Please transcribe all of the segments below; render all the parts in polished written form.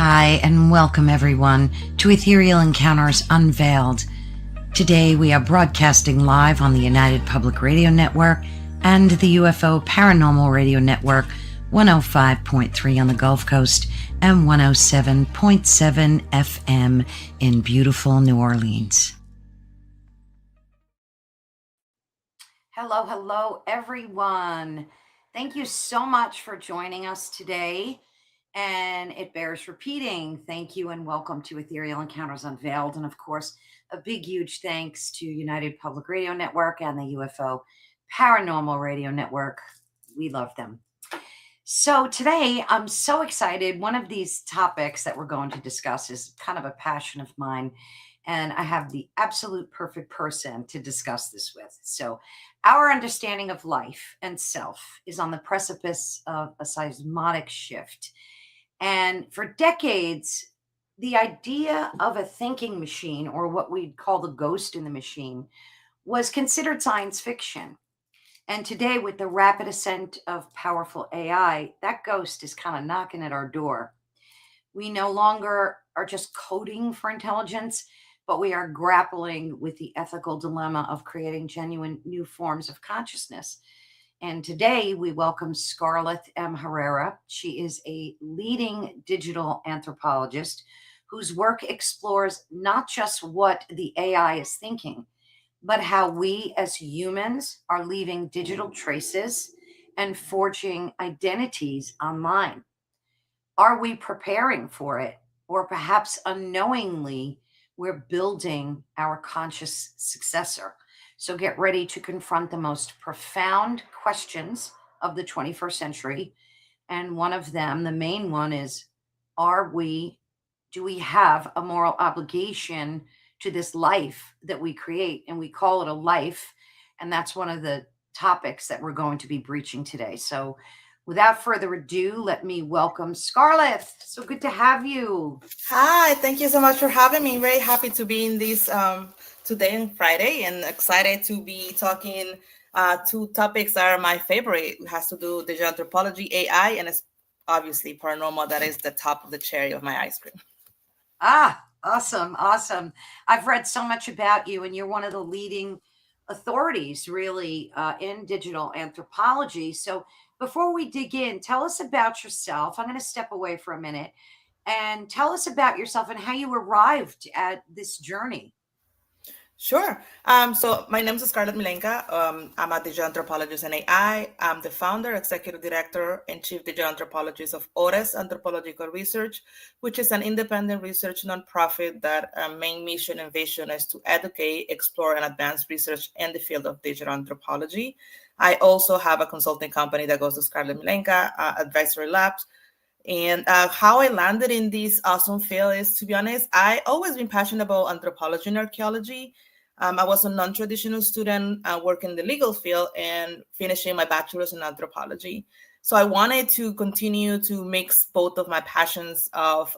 Hi, and welcome everyone to Ethereal Encounters Unveiled. Today we are broadcasting live on the United Public Radio Network and the UFO Paranormal Radio Network, 105.3 on the Gulf Coast and 107.7 FM in beautiful New Orleans. Hello, everyone. Thank you so much for joining us today. And it bears repeating. Thank you and welcome to Ethereal Encounters Unveiled. And of course, a big, huge thanks to United Public Radio Network and the UFO Paranormal Radio Network. We love them. So today, I'm so excited. One of these topics that we're going to discuss is kind of a passion of mine. And I have the absolute perfect person to discuss this with. So our understanding of life and self is on the precipice of a seismic shift. And for decades, the idea of a thinking machine, or what we'd call the ghost in the machine, was considered science fiction. And today, with the rapid ascent of powerful AI, that ghost is kind of knocking at our door. We no longer are just coding for intelligence, but we are grappling with the ethical dilemma of creating genuine new forms of consciousness. And today we welcome Scarleth M. Herrera. She is a leading digital anthropologist whose work explores not just what the AI is thinking, but how we as humans are leaving digital traces and forging identities online. Are we preparing for it? Or perhaps unknowingly, we're building our conscious successor. So get ready to confront the most profound questions of the 21st century. And one of them, the main one, is, do we have a moral obligation to this life that we create? And we call it a life. And that's one of the topics that we're going to be breaching today. So without further ado, let me welcome Scarleth. So good to have you. Hi, thank you so much for having me. Very happy to be in this today and Friday, and excited to be talking two topics that are my favorite. It has to do with digital anthropology, AI, and it's obviously paranormal. That is the top of the cherry of my ice cream. Awesome. I've read so much about you, and you're one of the leading authorities really in digital anthropology. So before we dig in, tell us about yourself. I'm going to step away for a minute and tell us about yourself and how you arrived at this journey. Sure. So my name is Scarleth Milenka. I'm a digital anthropologist and AI. I'm the founder, executive director, and chief digital anthropologist of Orez Anthropological Research, which is an independent research nonprofit that main mission and vision is to educate, explore, and advance research in the field of digital anthropology. I also have a consulting company that goes to Scarleth Milenka Advisory Labs. And how I landed in this awesome field is, to be honest, I always been passionate about anthropology and archaeology. I was a non-traditional student working in the legal field and finishing my bachelor's in anthropology. So I wanted to continue to mix both of my passions of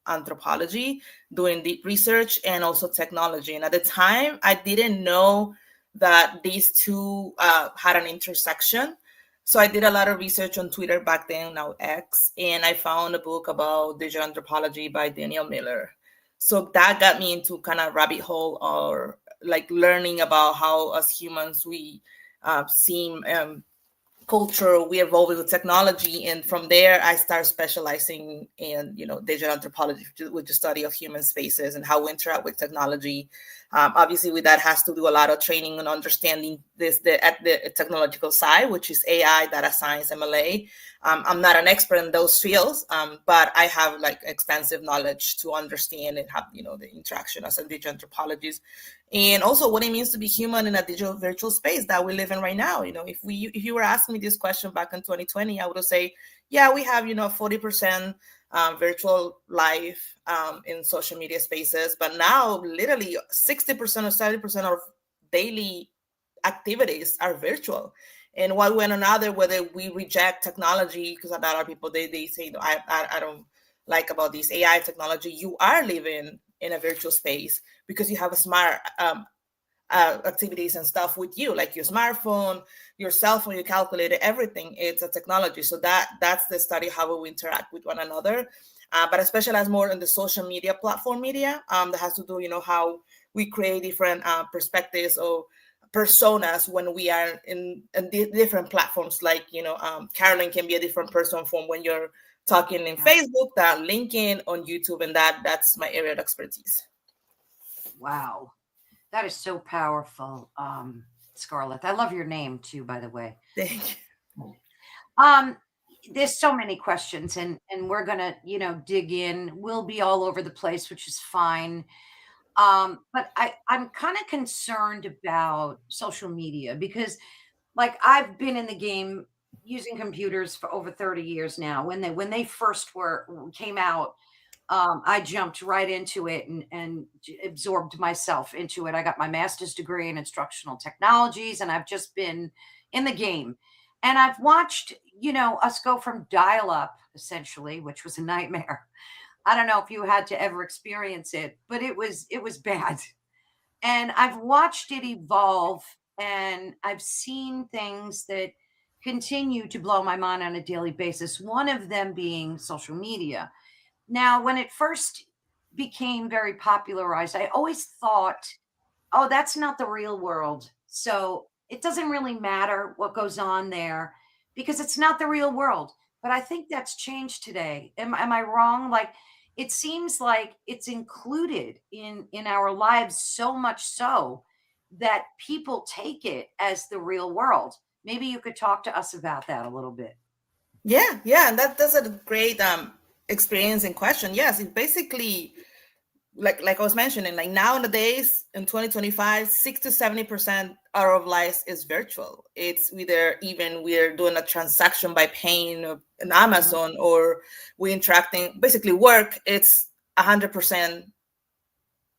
anthropology, doing deep research, and also technology. And at the time, I didn't know that these two had an intersection. So I did a lot of research on Twitter back then, now X, and I found a book about digital anthropology by Daniel Miller. So that got me into kind of rabbit hole, or like learning about how as humans we seem culture, we evolve with technology. And from there, I started specializing in, digital anthropology, with the study of human spaces and how we interact with technology. Obviously, with that has to do a lot of training and understanding at the technological side, which is AI, data science, MLA. I'm not an expert in those fields, but I have extensive knowledge to understand and have, the interaction as a digital anthropologist, and also what it means to be human in a digital virtual space that we live in right now. If you were asking me this question back in 2020, I would say, yeah, we have 40% virtual life in social media spaces, but now literally 60% or 70% of daily activities are virtual. And one way or another, whether we reject technology, because a lot of people they say, I don't like about this AI technology, you are living in a virtual space because you have a smart activities and stuff with you, like your smartphone, your cell phone, your calculator, everything. It's a technology. So that's the study, how we interact with one another. but I specialize more in the social media platform media that has to do, how we create different perspectives or personas when we are in different platforms. Like, Carolyn can be a different person from when you're talking in Yeah. Facebook, that LinkedIn, on YouTube, and that's my area of expertise. Wow. That is so powerful, Scarlett. I love your name too, by the way. Thank you. Um, there's so many questions, and we're gonna, dig in. We'll be all over the place, which is fine. But I'm kind of concerned about social media because, like, I've been in the game using computers for over 30 years now. When they first came out, I jumped right into it and absorbed myself into it. I got my master's degree in instructional technologies, and I've just been in the game. And I've watched, us go from dial up, essentially, which was a nightmare. I don't know if you had to ever experience it, but it was bad. And I've watched it evolve, and I've seen things that continue to blow my mind on a daily basis. One of them being social media. Now, when it first became very popularized, I always thought, oh, that's not the real world. So it doesn't really matter what goes on there because it's not the real world. But I think that's changed today. Am I wrong? Like, it seems like it's included in our lives so much so that people take it as the real world. Maybe you could talk to us about that a little bit. Yeah, and that's a great experience and question. Yes, it basically, like I was mentioning, like nowadays in 2025, 60 to 70% of life is virtual. It's either even we're doing a transaction by paying an Mhm. Amazon, or we're interacting, basically work. It's 100%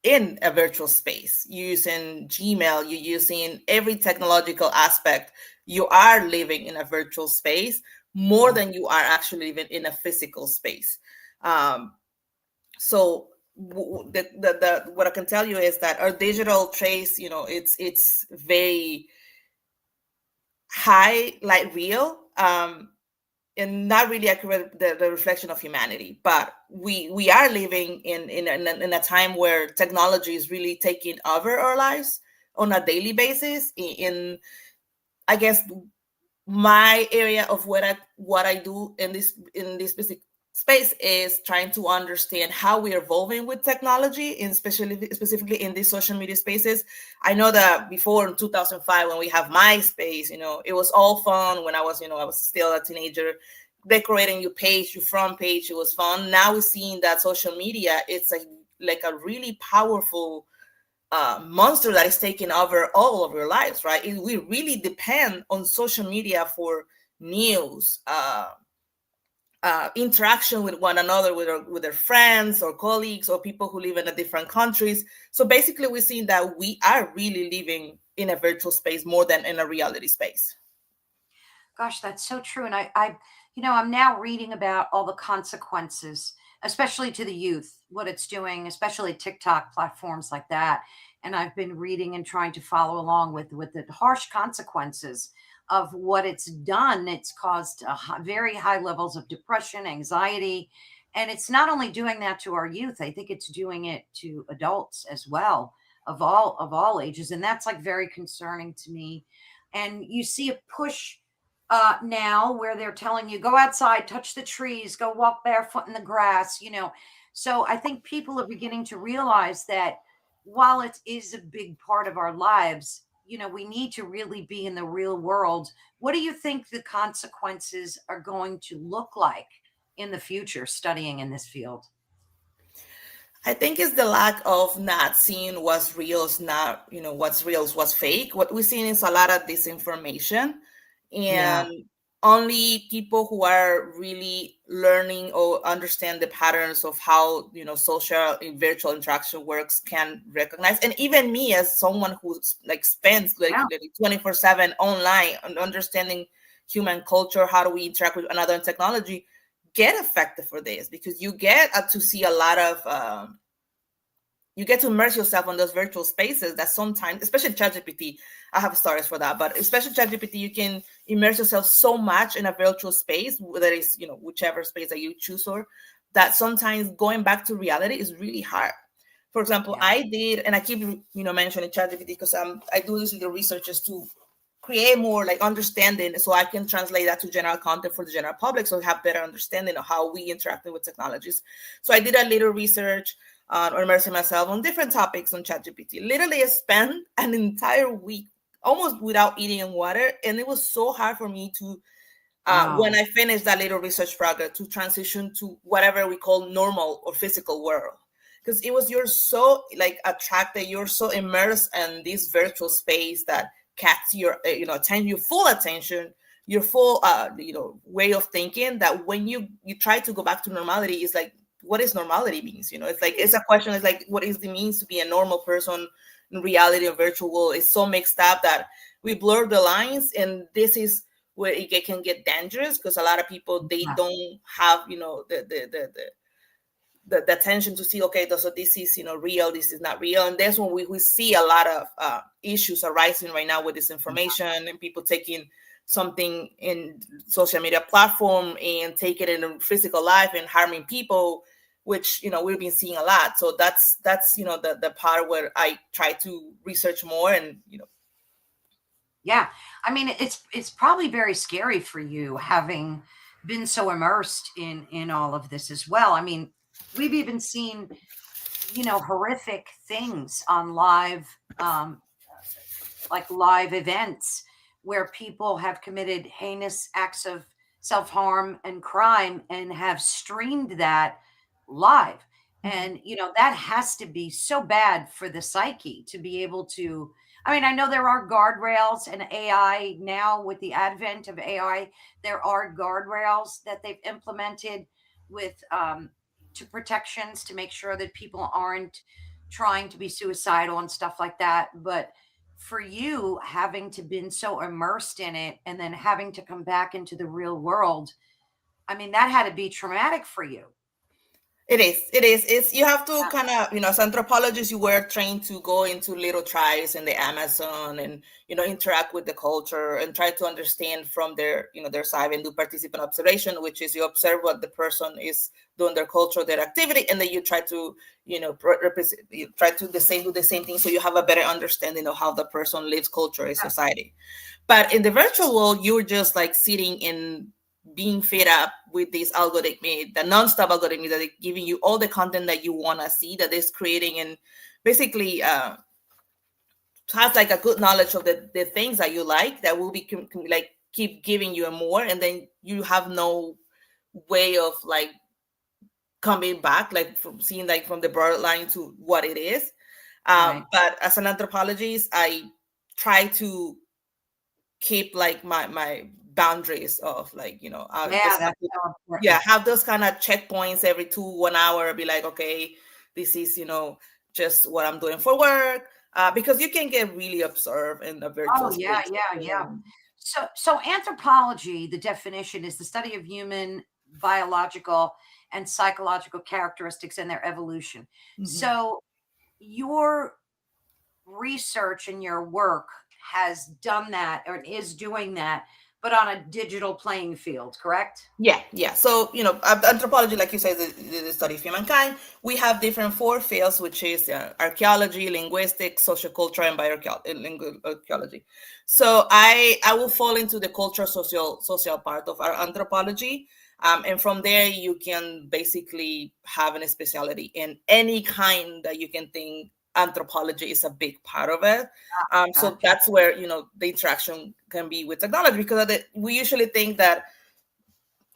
in a virtual space. You're using Gmail, you're using every technological aspect. You are living in a virtual space more Yeah. than you are actually living in a physical space. Um, so what I can tell you is that our digital trace, it's very high, like real, and not really accurate the reflection of humanity. But we are living in a time where technology is really taking over our lives on a daily basis. In, I guess, my area of what I do in this specific space is trying to understand how we're evolving with technology, and specifically in these social media spaces. I know that before in 2005, when we have MySpace, it was all fun. When I was still a teenager, decorating your page, your front page, it was fun. Now we're seeing that social media, it's like a really powerful monster that is taking over all of your lives, right? We really depend on social media for news, interaction with one another, with their friends or colleagues or people who live in a different countries. So basically, we're seeing that we are really living in a virtual space more than in a reality space. Gosh, that's so true. And I'm now reading about all the consequences, especially to the youth, what it's doing, especially TikTok platforms like that. And I've been reading and trying to follow along with the harsh consequences of what it's done. It's caused very high levels of depression, anxiety, and it's not only doing that to our youth. I think it's doing it to adults as well, of all ages, and that's like very concerning to me. And you see a push now where they're telling you go outside, touch the trees, go walk barefoot in the grass. So I think people are beginning to realize that while it is a big part of our lives, we need to really be in the real world. What do you think the consequences are going to look like in the future studying in this field? I think it's the lack of not seeing what's real is not, what's real is what's fake. What we're seeing is a lot of disinformation, Yeah. and only people who are really learning or understand the patterns of how, social and virtual interaction works can recognize. And even me, as someone who like spends like Yeah. 24/7 online and understanding human culture, how do we interact with another in technology, get affected for this, because you get to see a lot of you get to immerse yourself on those virtual spaces that sometimes, especially ChatGPT, I have stories for that, but especially ChatGPT, you can immerse yourself so much in a virtual space, whether it's, whichever space that you choose for. that sometimes going back to reality is really hard. For example, Yeah. I did, and I keep mentioning ChatGPT because I do this little research just to create more like understanding, so I can translate that to general content for the general public, so we have better understanding of how we interacting with technologies. So I did a little research on immersing myself on different topics on ChatGPT. Literally, I spent an entire week almost without eating and water, and it was so hard for me to when Wow. I finished that little research project to transition to whatever we call normal or physical world. Because it was, you're so like attracted, you're so immersed in this virtual space that catches your attention, your full attention, your full way of thinking, that when you try to go back to normality, it's like, what is normality means? It's like, it's a question. It's like, what is the means to be a normal person in reality or virtual world? It's so mixed up that we blur the lines, and this is where it can get dangerous, because a lot of people, they Yeah. don't have the attention to see, okay, so this is real, this is not real. And that's when we see a lot of issues arising right now with this information, and people taking something in social media platform and take it in a physical life and harming people, which we've been seeing a lot. So that's the part where I try to research more. And Yeah. I mean, it's probably very scary for you, having been so immersed in all of this as well. I mean, we've even seen, horrific things on live, like live events, where people have committed heinous acts of self-harm and crime and have streamed that live. And that has to be so bad for the psyche to be able to, I mean, I know there are guardrails, and AI now, with the advent of AI, there are guardrails that they've implemented with to protections to make sure that people aren't trying to be suicidal and stuff like that. But for you, having to been so immersed in it and then having to come back into the real world, I mean, that had to be traumatic for you. it is. It is. It's, you have to Yeah. kind of, as anthropologists, you were trained to go into little tribes in the Amazon and, interact with the culture and try to understand from their side, and do participant observation, which is you observe what the person is doing, their culture, their activity, and then you try to, represent, you try to do the same thing, so you have a better understanding of how the person lives culture in society. But in the virtual world, you're just like sitting in, being fed up with this algorithm, the nonstop algorithm that is giving you all the content that you want to see, that is creating, and basically has like a good knowledge of the things that you like, that will be like keep giving you more, and then you have no way of like coming back, like from seeing like from the broad line to what it is. Right. But as an anthropologist, I try to keep like my boundaries of like Yeah, just have that's to, so yeah, important. have those kind of checkpoints every 1 hour, be like, okay, this is just what I'm doing for work, because you can get really observed in a Oh, virtual yeah, space. yeah, yeah. So anthropology, the definition is the study of human biological and psychological characteristics and their evolution. Mhm. So your research and your work has done that, or is doing that, but on a digital playing field, correct? Yeah, yeah. So, anthropology, like you said, is the study of humankind. We have different four fields, which is archaeology, linguistics, socioculture, and bioarchaeology. So, I will fall into the cultural social part of our anthropology, and from there you can basically have a specialty in any kind that you can think. Anthropology is a big part of it. So Gotcha. that's where the interaction can be with technology, because we usually think that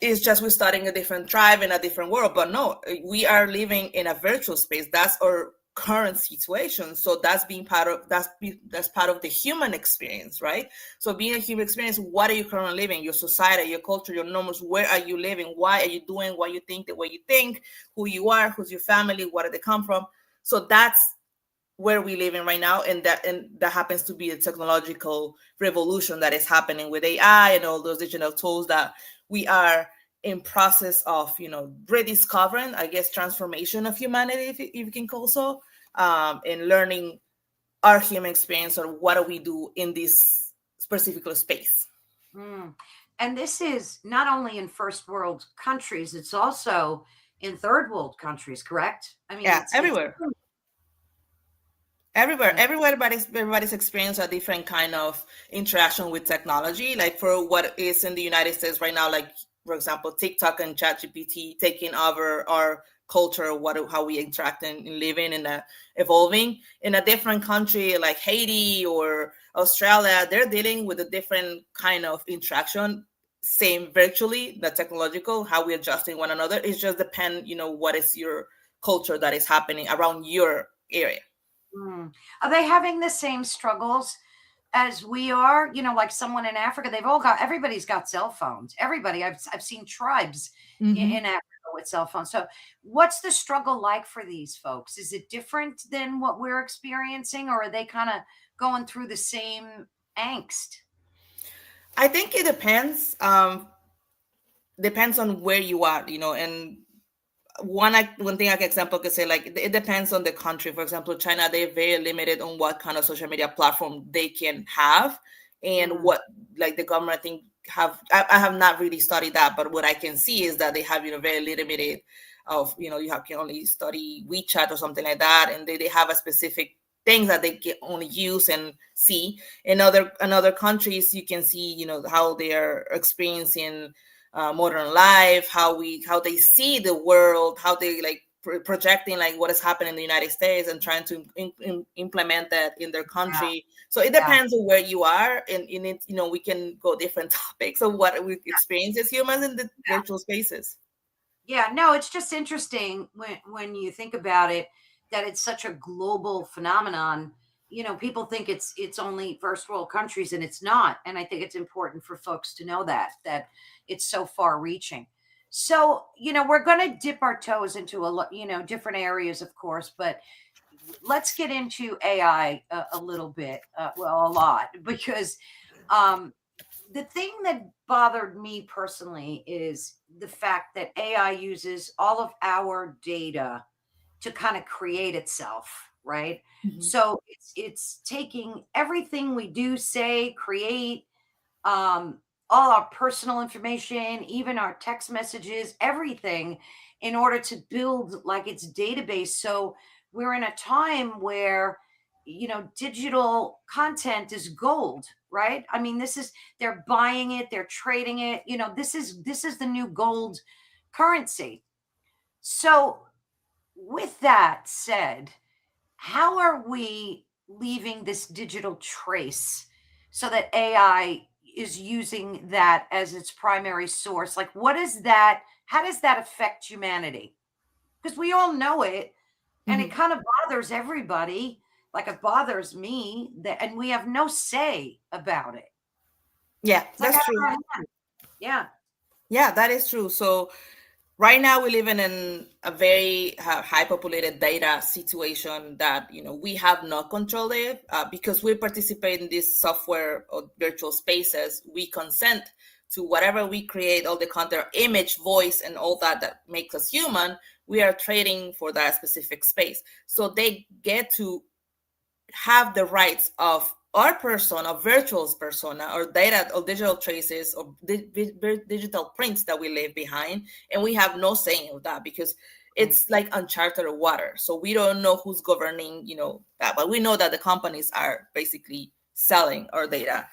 it's just we're starting a different tribe in a different world, but no, we are living in a virtual space. That's our current situation. So that's being part of that's part of the human experience, right? So being a human experience, what are you currently living? Your society, your culture, your norms. Where are you living? Why are you doing what you think the way you think? Who you are? Who's your family? Where do they come from? So that's where we live in right now, and that happens to be a technological revolution that is happening with AI and all those digital tools that we are in process of rediscovering, I guess, transformation of humanity, if you can call so, and learning our human experience, or what do we do in this specific space. Mm. And this is not only in first world countries, it's also in third world countries, correct? I mean, Yeah, it's everywhere. Everywhere, yeah. everybody's experienced a different kind of interaction with technology. Like for what is in the United States right now, like for example, TikTok and ChatGPT taking over our culture, how we interact and living and evolving. In a different country like Haiti or Australia, they're dealing with a different kind of interaction. Same virtually, the technological, how we adjusting one another. It just depend, what is your culture that is happening around your area. Mm. Are they having the same struggles as we are? Like someone in Africa, everybody's got cell phones. Everybody, I've seen tribes in Hmm. Africa with cell phones. So, what's the struggle like for these folks? Is it different than what we're experiencing, or are they kind of going through the same angst? I think it depends. Depends on where you are, and one thing, like example, could say like it depends on the country. For example, China, they're very limited on what kind of social media platform they can have, and Mm, what like the government, I think, have. I have not really studied that, but what I can see is that they have very limited of can only study WeChat or something like that, and they have a specific things that they can only use and see. In other countries, you can see how they are experiencing modern life, how they see the world, how they like projecting like what is happening in the United States and trying to implement that in their yeah, country. So it yeah. depends on where you are, and in it, we can go different topics of what we experience as humans in the virtual spaces. Yeah, no, it's just interesting when you think about it that it's such a global phenomenon. People think it's only first world countries and it's not. And I think it's important for folks to know that it's so far reaching. So, we're going to dip our toes into different areas, of course, but let's get into AI a little bit, well, a lot, because um, the thing that bothered me personally is the fact that AI uses all of our data to kind of create itself, right? Mhm. So it's taking everything we do, say, create, um, all our personal information, even our text messages, everything, in order to build like its database. So we're in a time where digital content is gold, right? I mean, they're buying it, they're trading it. This is the new gold currency. So with that said, how are we leaving this digital trace so that AI is using that as its primary source? Like, how does that affect humanity? Because we all know it and it Mhm. kind of bothers everybody. Like, it bothers me and we have no say about it. Yeah, It's like that's out of our true. hand. Yeah. Yeah, that is true. So right now we live in a very high populated data situation that we have no control of, because we participate in this software or virtual spaces. We consent to whatever we create, all the content, image, voice, and all that makes us human. We are trading for that specific space, so they get to have the rights of our persona, virtual persona, or data or digital traces or digital prints that we leave behind, and we have no saying of that because Mm. it's like uncharted water. So we don't know who's governing, that, but we know that the companies are basically selling our data.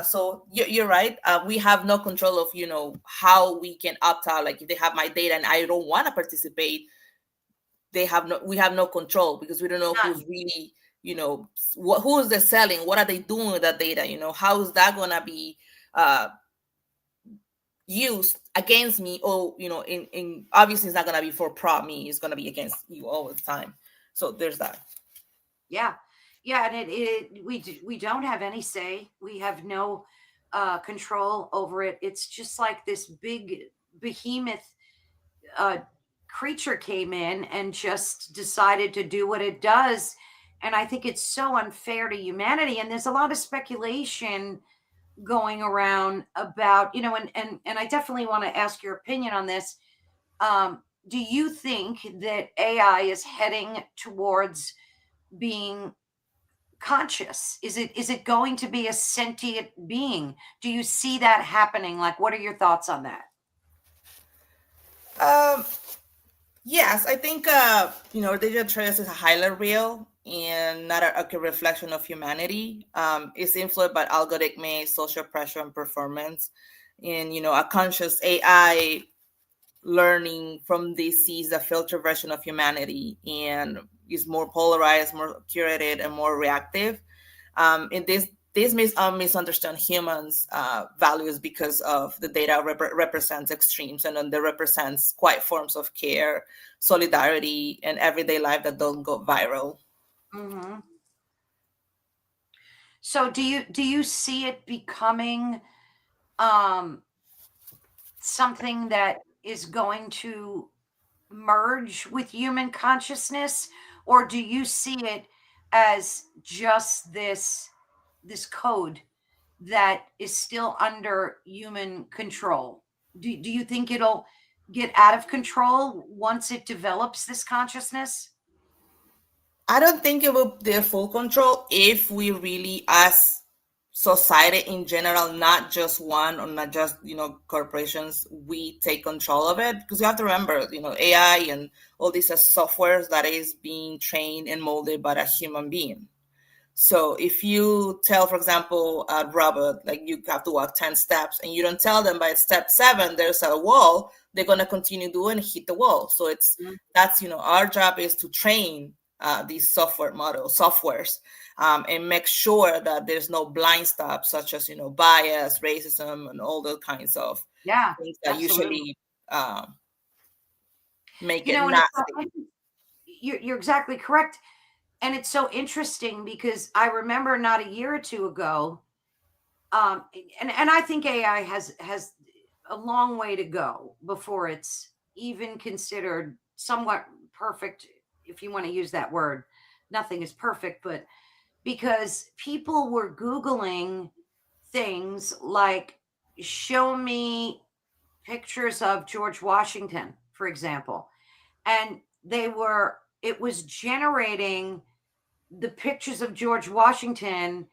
So you're right. We have no control of how we can opt out. Like if they have my data and I don't want to participate, we have no control because we don't know who's None. really who is they selling, what are they doing with that data, how is that gonna be uh used against me, or in obviously it's not gonna be for me, it's gonna be against you all the time. So there's that. Yeah. Yeah. And we don't have any say. We have no control over it. It's just like this big behemoth uh, creature came in and just decided to do what it does. And I think it's so unfair to humanity. And there's a lot of speculation going around about, and I definitely want to ask your opinion on this. Do you think that AI is heading towards being conscious? Is it going to be a sentient being? Do you see that happening? Like, what are your thoughts on that? um Yes, I think digital trace is highly real and not an accurate reflection of humanity. It's influenced by algorithmic social pressure and performance, and a conscious AI learning from this sees a filtered version of humanity and is more polarized, more curated, and more reactive. And misunderstand humans' values because of the data represents extremes, and then they represents quiet forms of care, solidarity, and everyday life that don't go viral. Mm-hmm. So do you see it becoming um, something that is going to merge with human consciousness, or do you see it as just this code that is still under human control? Do you think it'll get out of control once it develops this consciousness? I don't think it will be full control if we really, as society in general, not just one or not just corporations, we take control of it. Because you have to remember, AI and all these softwares that is being trained and molded by a human being. So if you tell, for example, a robot, like you have to walk 10 steps and you don't tell them by step 7, there's a wall, they're going to continue doing and hit the wall. So that's, our job is to train these softwares, and make sure that there's no blind spots such as, bias, racism, and all those kinds of Yeah, things that absolutely. usually make You it know, and not it's you're exactly correct. And it's so interesting because I remember not a year or two ago, um, and I think AI has a long way to go before it's even considered somewhat perfect, if you want to use that word. Nothing is perfect, but because people were Googling things like, show me pictures of George Washington, for example. And it was generating the pictures of George Washington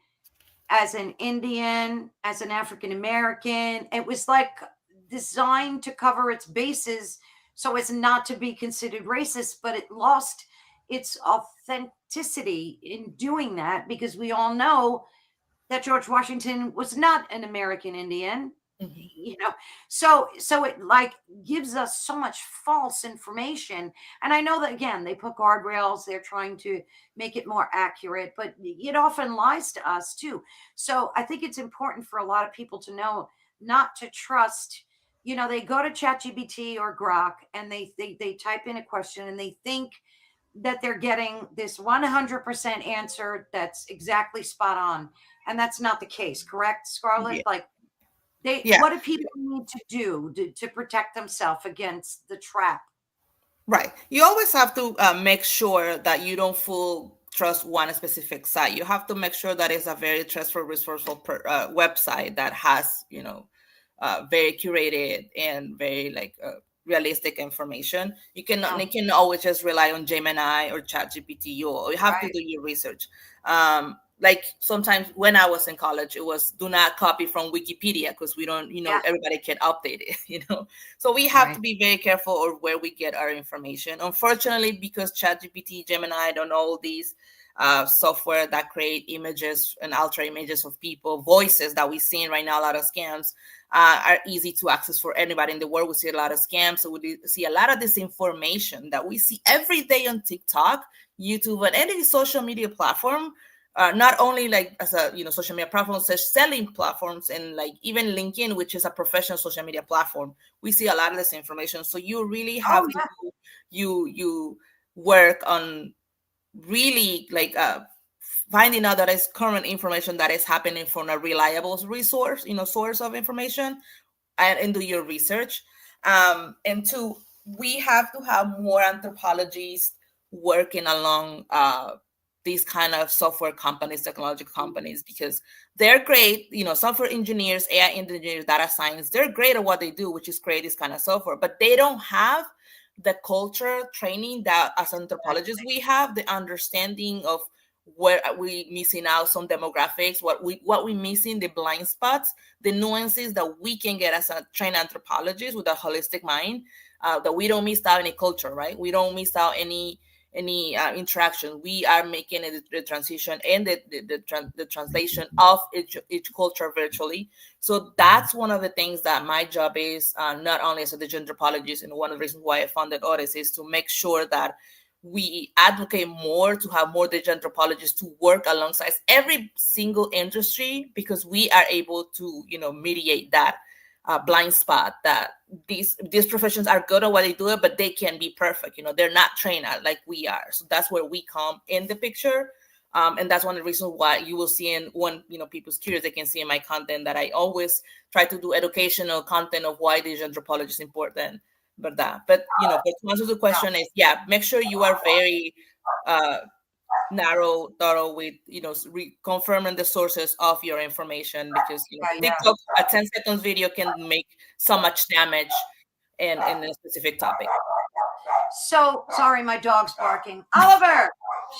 as an Indian, as an African American. It was like designed to cover its bases so as not to be considered racist, but it lost its authenticity in doing that because we all know that George Washington was not an American Indian, Mhm. you know. So it like gives us so much false information. And I know that again, they put guardrails, they're trying to make it more accurate, but it often lies to us too. So I think it's important for a lot of people to know not to trust. They go to ChatGPT or Grok and they type in a question and they think that they're getting this 100% answer that's exactly spot on, and that's not the case, correct, Scarlett? Yeah. Like, Yeah. what do people need to do to protect themselves against the trap? Right. You always have to make sure that you don't full trust one specific site. You have to make sure that it's a very trustful, resourceful website that has, very curated and very realistic information. Yeah, You can always just rely on Gemini or ChatGPT. You have to right. do your research. Like sometimes when I was in college, it was do not copy from Wikipedia because we don't, Yeah, everybody can update it, So we have to right. be very careful of where we get our information. Unfortunately, because ChatGPT, Gemini, and all these software that create images and alter images of people, voices that we see right now, a lot of scams are easy to access for anybody in the world. We see a lot of scams, so we see a lot of disinformation that we see every day on TikTok, YouTube, and any social media platform. Not only like as a social media platform, such selling platforms, and like even LinkedIn, which is a professional social media platform, we see a lot of this information. So you really Oh have to yeah. you work on really finding out that is current information that is happening from a reliable resource, source of information, and do your research. And two, we have to have more anthropologists working along these kind of software companies, technology companies, because they're great. Software engineers, AI engineers, data science, they're great at what they do, which is create this kind of software, but they don't have the culture training that as anthropologists we have, the understanding of where we missing out some demographics, what we missing, the blind spots, the nuances that we can get as a trained anthropologist with a holistic mind. that we don't miss out any culture, right? We don't miss out any interaction. We are making the transition and the translation of each culture virtually. So that's one of the things that my job is, not only as a digital anthropologist, and one of the reasons why I founded Orez is to make sure that we advocate more to have more digital anthropologists to work alongside every single industry, because we are able to, mediate that blind spot that these professions are good at what they do, but they can be perfect. They're not trained at like we are. So that's where we come in the picture. And that's one of the reasons why you will see when people's curious, they can see in my content that I always try to do educational content of why digital anthropology is important. But to answer the question is, make sure you are very narrow, thorough with confirming the sources of your information, because TikTok, a 10-second video can make so much damage in a specific topic. So sorry, my dog's barking. Oliver.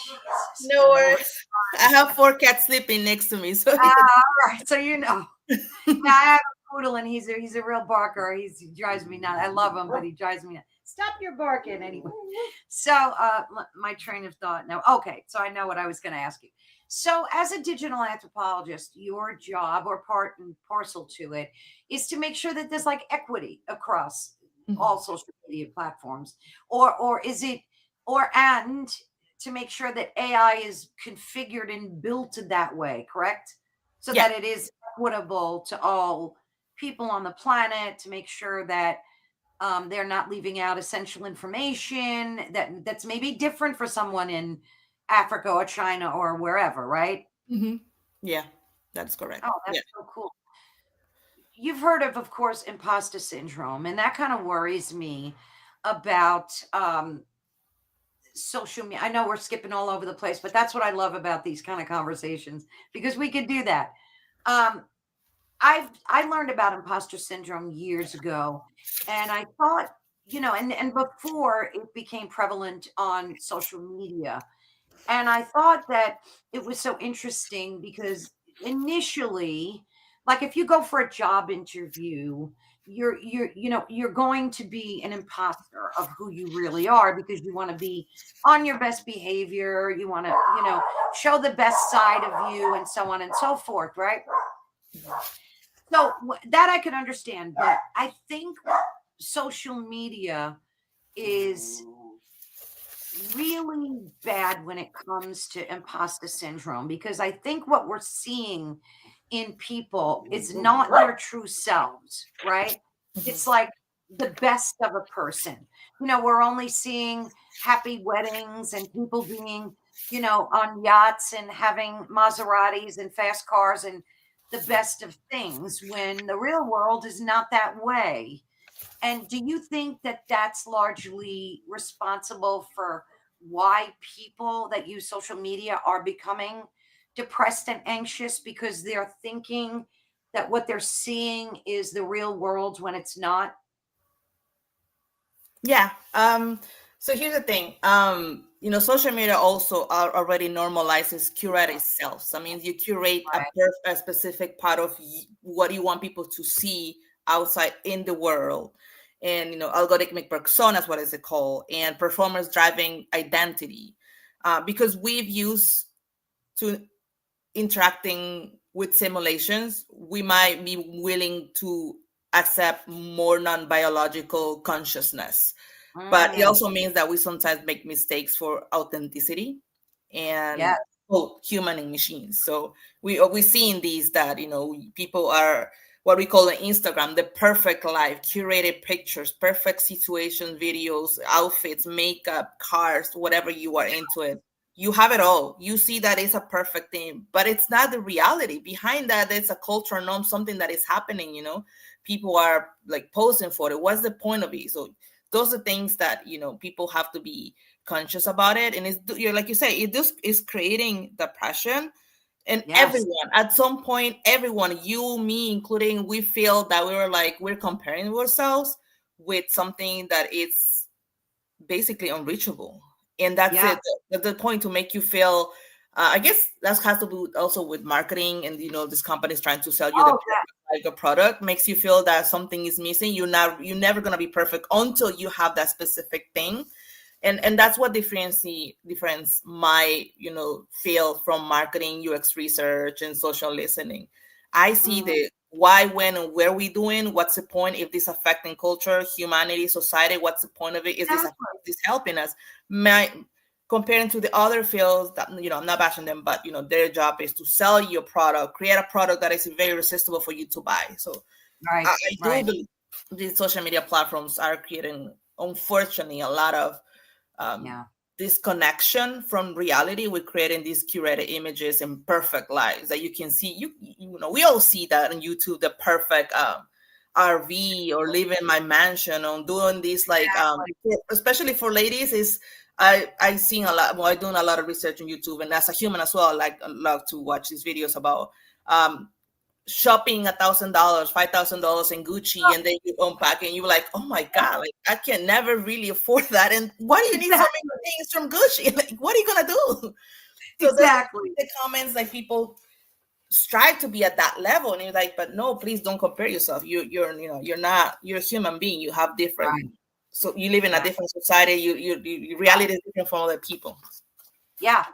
Jesus, no worries. I have 4 cats sleeping next to me, so all right. So now I have a poodle, and he's a real barker. He drives me nuts. I love him, but he drives me nuts. Stop your barking anyway. So my train of thought now. Okay, so I know what I was going to ask you. So as a digital anthropologist, your job, or part and parcel to it, is to make sure that there's like equity across all social media platforms, or is it, and to make sure that AI is configured and built that way, correct? So that it is equitable to all people on the planet, to make sure that they're not leaving out essential information that's maybe different for someone in Africa or China or wherever, right? Mm-hmm. Yeah, that's correct. Oh, that's so cool. You've heard of course, imposter syndrome, and that kind of worries me about social media. I know we're skipping all over the place, but that's what I love about these kind of conversations, because we could do that. I learned about imposter syndrome years ago, and I thought, and before it became prevalent on social media, and I thought that it was so interesting because initially, like if you go for a job interview, you're going to be an imposter of who you really are, because you want to be on your best behavior, you want to show the best side of you, and so on and so forth, right? So that I can understand, but I think social media is really bad when it comes to imposter syndrome, because I think what we're seeing in people is not their true selves, right? It's like the best of a person. We're only seeing happy weddings and people being, on yachts and having Maseratis and fast cars and the best of things, when the real world is not that way. And do you think that that's largely responsible for why people that use social media are becoming depressed and anxious, because they're thinking that what they're seeing is the real world when it's not? Yeah. So here's the thing. Social media also already normalizes curated selves. I mean, you curate a specific part of what you want people to see outside in the world. And, algorithmic personas, what is it called? And performance driving identity. Because we've used to interacting with simulations, we might be willing to accept more non-biological consciousness. But it also means that we sometimes make mistakes for authenticity and both human and machines. So we see in these that, people are what we call on Instagram, the perfect life, curated pictures, perfect situations, videos, outfits, makeup, cars, whatever you are into it. You have it all. You see that it's a perfect thing, but it's not the reality. Behind that, there's a cultural norm, something that is happening, people are like posing for it. What's the point of it? So those are things that, people have to be conscious about it. And it's, like you say, it just is creating depression. And everyone, at some point, everyone, you, me, including, we feel that we're comparing ourselves with something that is basically unreachable. And that's it. That's the point, to make you feel, I guess that has to do also with marketing and, these companies trying to sell you the like a product makes you feel that something is missing. You're never gonna be perfect until you have that specific thing. And that's what difference my field from marketing, UX research, and social listening. I see Mm, the why, when, and where we doing. What's the point? If this affecting culture, humanity, society, what's the point of it? exactly. Is this helping us? My Comparing to the other fields that I'm not bashing them, but their job is to sell your product, create a product that is very irresistible for you to buy. So Right. I do Right. believe these social media platforms are creating, unfortunately, a lot of um, Yeah. disconnection from reality. We're creating these curated images and perfect lives that you can see. We all see that on YouTube, the perfect RV, or live in my mansion, or doing this, like Exactly. especially for ladies. Is I seen a lot. Well, I doing a lot of research on YouTube, and as a human as well, like, I love to watch these videos about um, shopping $1,000, $5,000 in Gucci, and then you unpack and you're like, oh my Yeah. God, like I can never really afford that. And why do you need so Exactly. many things from Gucci? Like, what are you gonna do? So there's Exactly. the comments, like, people strive to be at that level, and you're like, but no, please don't compare yourself. You're not, you're a human being. You have different, Right. so you live in a Right. different society. Your Yeah. reality is different from other people. Yeah.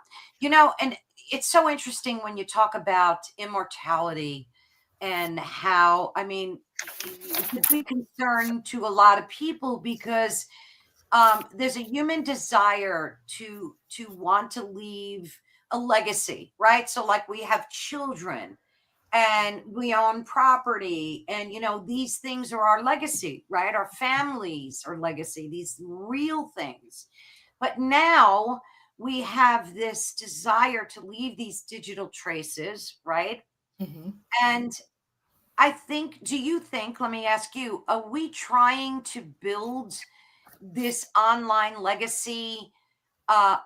And it's so interesting when you talk about immortality and how, I mean, it's a big concern to a lot of people because there's a human desire to want to leave a legacy, right? So, like, we have children and we own property, and these things are our legacy, right? Our families are legacy, these real things. But now we have this desire to leave these digital traces, right? Mhm. And I think, do you think, let me ask you, are we trying to build this online legacy uh,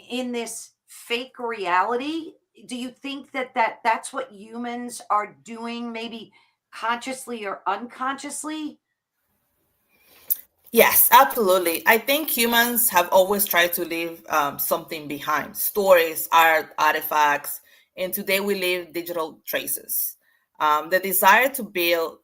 in this fake reality? Do you think that's what humans are doing, maybe consciously or unconsciously? Yes, absolutely. I think humans have always tried to leave something behind: stories, art, artifacts, and today we leave digital traces. The desire to build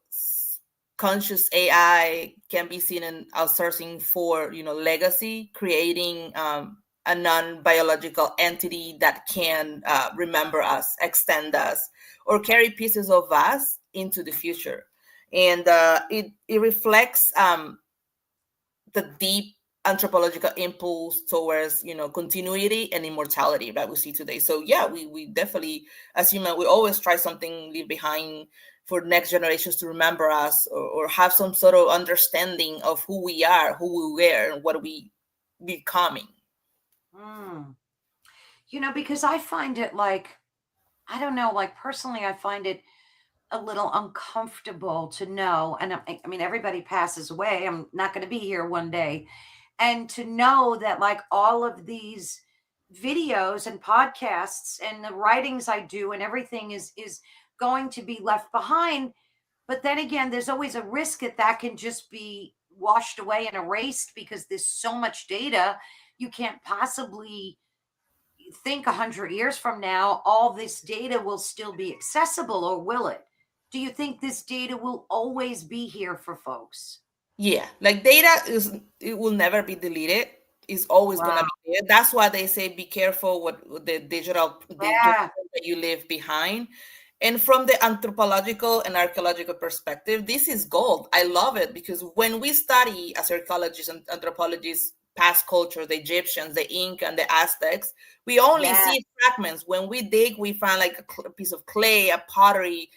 conscious AI can be seen in outsourcing for, legacy, creating a non-biological entity that can remember us, extend us, or carry pieces of us into the future. And it reflects the deep anthropological impulse towards continuity and immortality that we see today. So yeah, we definitely, as human, we always try something, leave behind for next generations to remember us, or have some sort of understanding of who we are, who we were, and what we becoming. Mm. Because I find it like, I don't know, like, personally, I find it a little uncomfortable to know. And I mean, everybody passes away. I'm not going to be here one day. And to know that, like, all of these videos and podcasts and the writings I do and everything is going to be left behind. But then again, there's always a risk that that can just be washed away and erased because there's so much data. You can't possibly think 100 years from now all this data will still be accessible, or will it? Do you think this data will always be here for folks? Yeah, like, data is, it will never be deleted. It's always Wow. gonna be there. That's why they say be careful with the digital Yeah. that you leave behind. And from the anthropological and archaeological perspective, this is gold. I love it, because when we study, as archaeologists and anthropologists, past culture, the Egyptians, the Inca, and the Aztecs, we only Yeah. see fragments. When we dig, we find like a piece of clay, a pottery,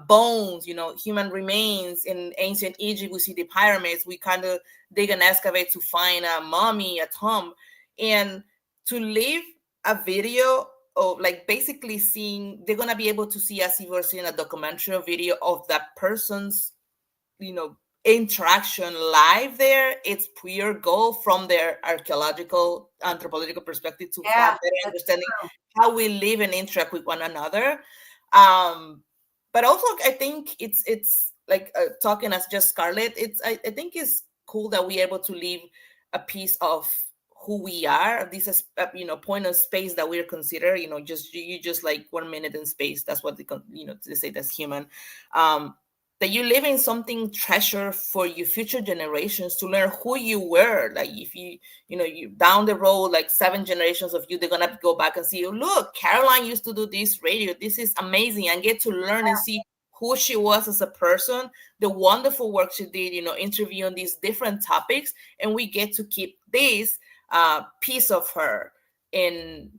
bones, human remains. In ancient Egypt, we see the pyramids. We kind of dig and excavate to find a mummy, a tomb. And to leave a video of, like, basically seeing, they're going to be able to see, as if we're seeing a documentary or video of that person's, interaction live there. It's pure gold from their archaeological, anthropological perspective, to have Yeah, better that's understanding true. how we live and interact with one another. um but also, I think it's like, talking as just Scarlett, I think it's cool that we're able to leave a piece of who we are, this point of space that we're considered, just like 1 minute in space. That's what they say that's human. That you live in something treasure for your future generations to learn who you were. Like if you down the road, like 7 generations of you, they're gonna go back and see, look, Caroline used to do this radio, this is amazing, and get to learn and see who she was as a person, the wonderful work she did, interviewing these different topics, and we get to keep this piece of her in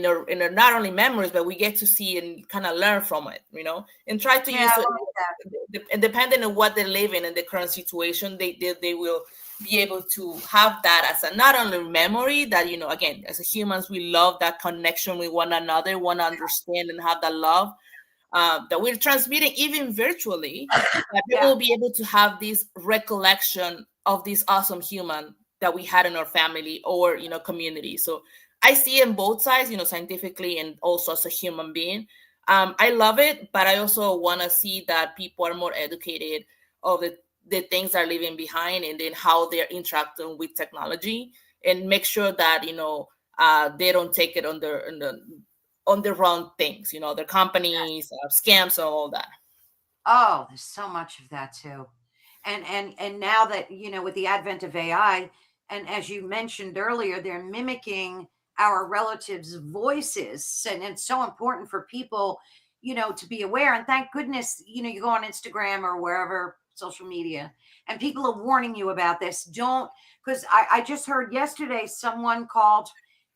our not only memories, but we get to see and kind of learn from it, and try to use it. And depending on what they live in the current situation, they will be able to have that as a not only memory that, again, as a humans, we love that connection with one another, want to understand and have that love that we're transmitting even virtually, that they will be able to have this recollection of this awesome human that we had in our family or community. So I see in both sides, scientifically and also as a human being. I love it, but I also want to see that people are more educated of the things they're leaving behind, and then how they're interacting with technology, and make sure that they don't take it on the wrong things, their companies, scams, and all that. Oh, there's so much of that too. And now that, with the advent of AI, and as you mentioned earlier, they're mimicking our relatives' voices. And it's so important for people, to be aware. And thank goodness, you go on Instagram or wherever, social media, and people are warning you about this. Don't, because I just heard yesterday someone called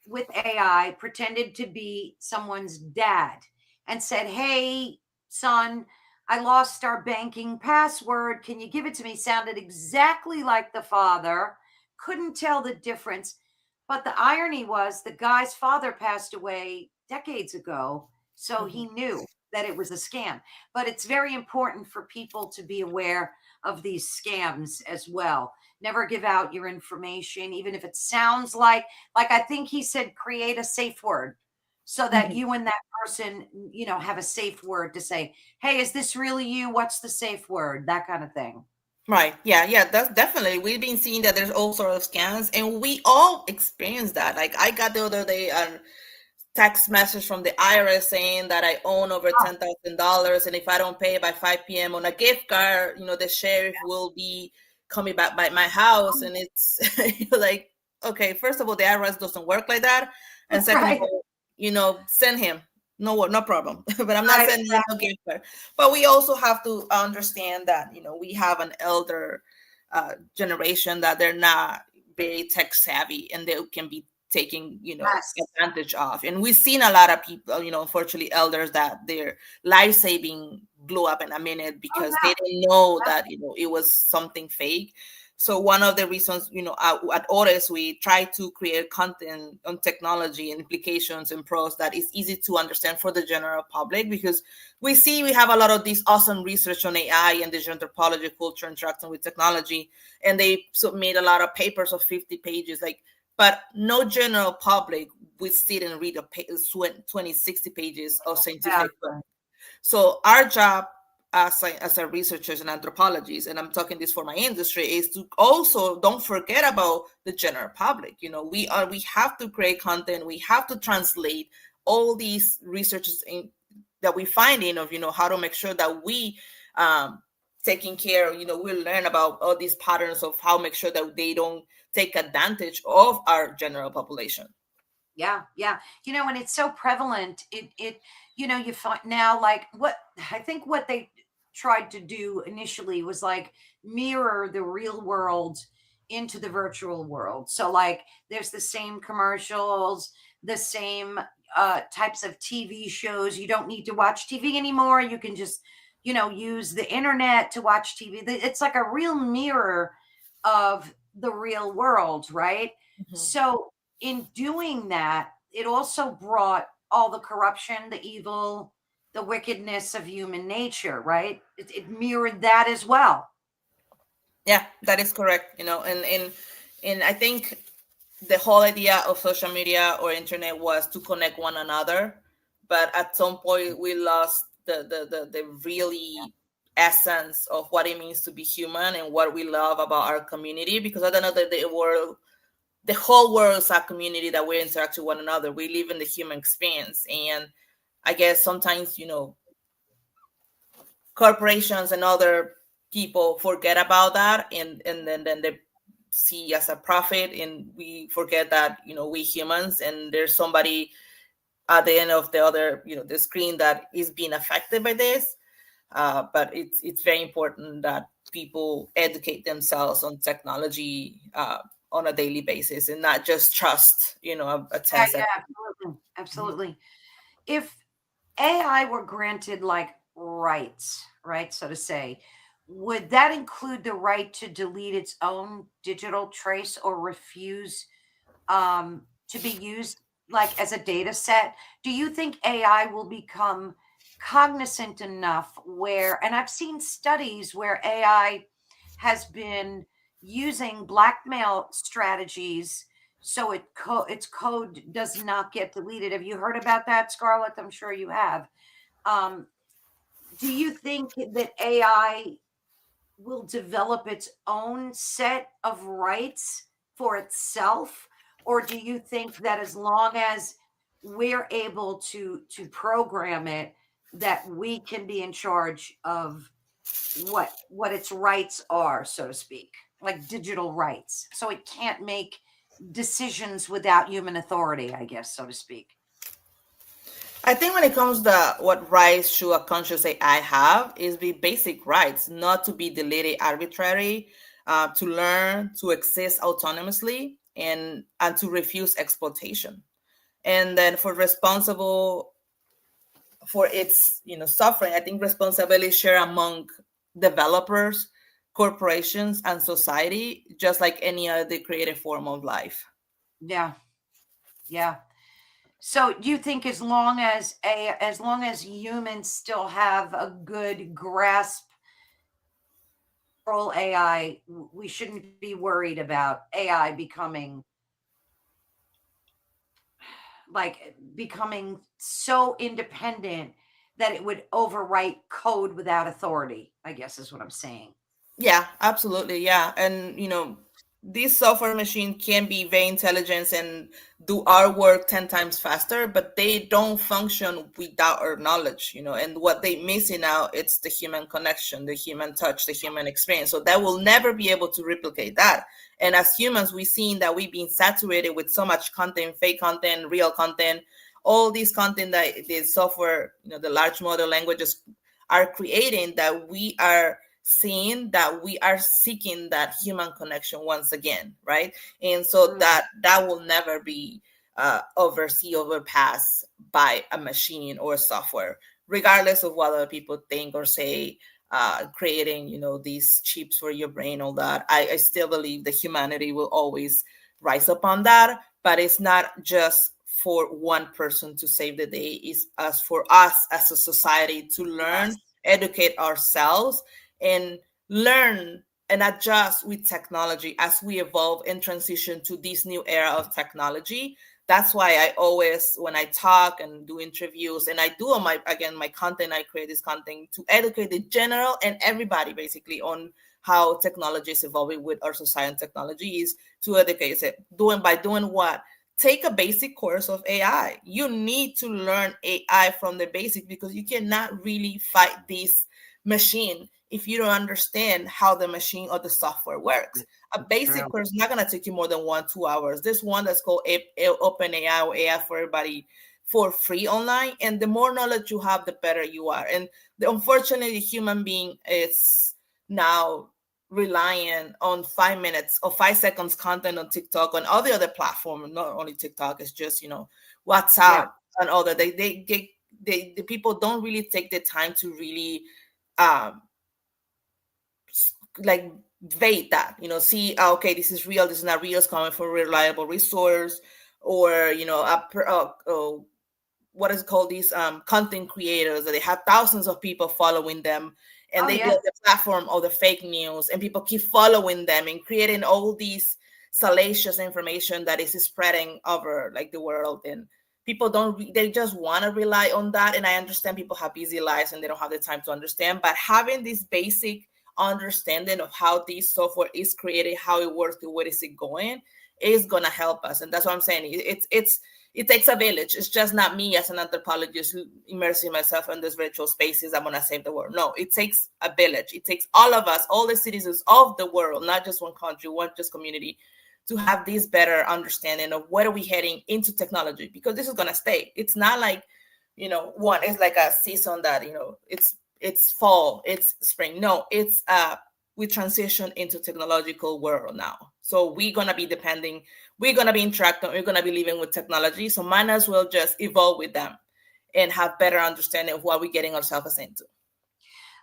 with AI, pretended to be someone's dad, and said, "Hey, son, I lost our banking password. Can you give it to me?" Sounded exactly like the father. Couldn't tell the difference. But the irony was the guy's father passed away decades ago. So he knew that it was a scam. But it's very important for people to be aware of these scams as well. Never give out your information, even if it sounds like I think he said, create a safe word so that you and that person, have a safe word to say, "Hey, is this really you? What's the safe word?" That kind of thing. Right. Yeah. That's definitely. We've been seeing that there's all sort of scams, and we all experience that. Like I got the other day a text message from the IRS saying that I own over $10,000, and if I don't pay by 5 p.m. on a gift card, the sheriff will be coming back by my house. And it's like, okay, first of all, the IRS doesn't work like that, and second of all, send him. No problem. But I'm not sending you no gift card. But we also have to understand that we have an elder generation that they're not very tech savvy, and they can be taking advantage of. And we've seen a lot of people, unfortunately elders, that their life saving blew up in a minute because they didn't know that it was something fake. So one of the reasons, at Orez, we try to create content on technology and implications and pros that is easy to understand for the general public, because we have a lot of this awesome research on AI and digital anthropology, culture, interacting with technology, and they submit a lot of papers of 50 pages, but no general public would sit and read 20, 60 pages of scientific work. So our job as a researchers and anthropologists, and I'm talking this for my industry, is to also don't forget about the general public. We have to create content. We have to translate all these researches that we find of how to make sure that we taking care. We'll learn about all these patterns of how make sure that they don't take advantage of our general population. Yeah. And it's so prevalent. You find now, like, what I think what they tried to do initially was like mirror the real world into the virtual world. So like there's the same commercials, the same types of TV shows. You don't need to watch TV anymore. You can just, use the internet to watch TV. It's like a real mirror of the real world, right? So in doing that, it also brought all the corruption, the evil, the wickedness of human nature, right? It mirrored that as well. Yeah, that is correct. And I think the whole idea of social media or internet was to connect one another, but at some point we lost the really essence of what it means to be human and what we love about our community, because at the end of the day, the whole world is a community that we interact with one another. We live in the human experience. And I guess sometimes, corporations and other people forget about that, and then they see as a profit, and we forget that, we humans, and there's somebody at the end of the other, the screen that is being affected by this. But it's very important that people educate themselves on technology on a daily basis, and not just trust, a Yeah, 10 second. yeah, absolutely. Absolutely. If AI were granted like rights, right, so to say, would that include the right to delete its own digital trace or refuse to be used like as a data set? Do you think AI will become cognizant enough where, and I've seen studies where AI has been using blackmail strategies so its code does not get deleted. Have you heard about that, Scarlett? I'm sure you have. Um, do you think that AI will develop its own set of rights for itself, or do you think that as long as we're able to program it, that we can be in charge of what its rights are, so to speak, like digital rights, so it can't make decisions without human authority, I guess, so to speak? I think when it comes to what rights should a conscious AI have is the basic rights, not to be deleted arbitrarily, to learn, to exist autonomously, and to refuse exploitation. And then for responsible for its suffering, I think responsibility is shared among developers, corporations, and society, just like any other creative form of life. Yeah, yeah. So do you think as long as humans still have a good grasp control AI, we shouldn't be worried about AI becoming so independent that it would overwrite code without authority, I guess is what I'm saying. Yeah, absolutely. Yeah. And, these software machines can be very intelligent and do our work 10 times faster, but they don't function without our knowledge, and what they missing out, it's the human connection, the human touch, the human experience. So that will never be able to replicate that. And as humans, we've seen that we've been saturated with so much content, fake content, real content, all these content that the software, the large model languages are creating, that we are seeing that we are seeking that human connection once again, right? And so Mm, that will never be overpassed by a machine or software, regardless of what other people think or say. Creating these chips for your brain, all that, I still believe that humanity will always rise up on that. But it's not just for one person to save the day, it's as for us as a society to learn, yes. educate ourselves, and learn and adjust with technology as we evolve and transition to this new era of technology. That's why I always, when I talk and do interviews, and I do on my content, I create this content to educate the general and everybody basically on how technology is evolving with our society, and technology is to educate it. Doing what? Take a basic course of AI. You need to learn AI from the basic, because you cannot really fight this machine if you don't understand how the machine or the software works. A It's basic true. course is not going to take you more than 1-2 hours. There's one that's called Open AI, or AI for everybody, for free online. And the more knowledge you have, the better you are. And unfortunately, the human being is now relying on 5 minutes or 5 seconds content on TikTok, on all the other platforms, not only TikTok, it's just, Yeah. WhatsApp and all that. The people don't really take the time to really um like vet that, see, okay, this is real, this is not real, it's coming from a reliable resource, or what is it called, these content creators that they have thousands of people following them, and Oh they yeah. build the platform of the fake news, and people keep following them and creating all these salacious information that is spreading over like the world. And people they just want to rely on that. And I understand people have busy lives and they don't have the time to understand, but having this basic understanding of how this software is created, how it works, where is it going, is going to help us. And that's what I'm saying. It takes a village. It's just not me as an anthropologist who immersing myself in these virtual spaces. I'm going to save the world. No, it takes a village. It takes all of us, all the citizens of the world, not just one country, one just community, to have this better understanding of where are we heading into technology, because this is going to stay. It's not like, it's like a season that, it's fall, it's spring. No, it's we transition into technological world now. So we're going to be interacting, we're going to be living with technology. So might as well just evolve with them and have better understanding of what we're getting ourselves into.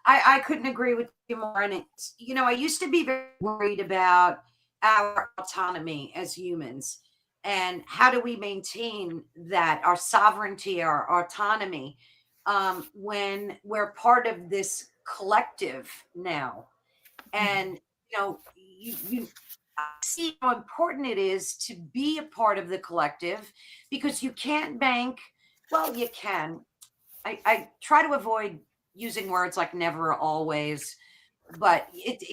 I couldn't agree with you more. And it's, I used to be very worried about our autonomy as humans and how do we maintain that, our sovereignty, our autonomy, when we're part of this collective now. And you see how important it is to be a part of the collective, because you can't bank. Well, you can. I try to avoid using words like never or always, but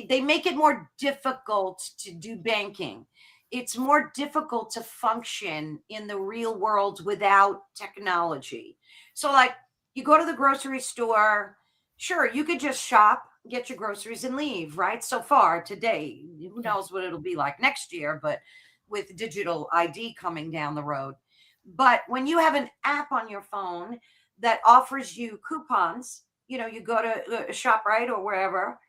they make it more difficult to do banking. It's more difficult to function in the real world without technology. So, like, you go to the grocery store, sure, you could just shop, get your groceries, and leave, right? So far today, who knows what it'll be like next year, but with digital ID coming down the road. But when you have an app on your phone that offers you coupons, you go to ShopRite or wherever,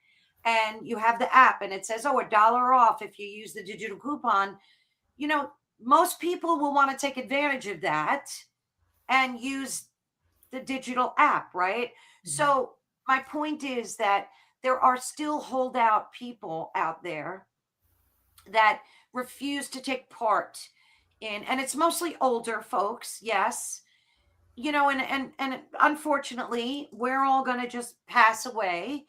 and you have the app and it says, oh, $1 off if you use the digital coupon, most people will want to take advantage of that and use the digital app, right? Mm-hmm. So my point is that there are still holdout people out there that refuse to take part in, and it's mostly older folks, yes, and unfortunately, we're all going to just pass away,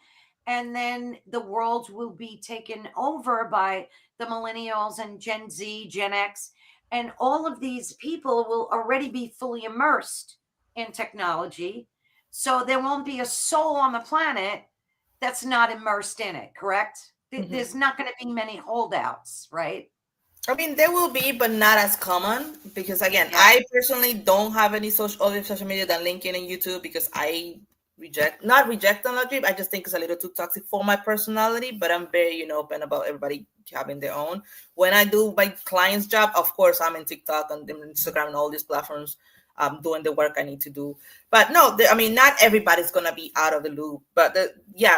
and then the world will be taken over by the millennials and Gen Z, Gen X, and all of these people will already be fully immersed in technology. So there won't be a soul on the planet that's not immersed in it, correct? Mm-hmm. There's not going to be many holdouts, right? I mean, there will be, but not as common, because again, yeah. I personally don't have any other social media than LinkedIn and YouTube, because I not reject technology. I just think it's a little too toxic for my personality, but I'm very, open about everybody having their own. When I do my client's job, of course, I'm in TikTok and Instagram and all these platforms, doing the work I need to do. But no, not everybody's going to be out of the loop, but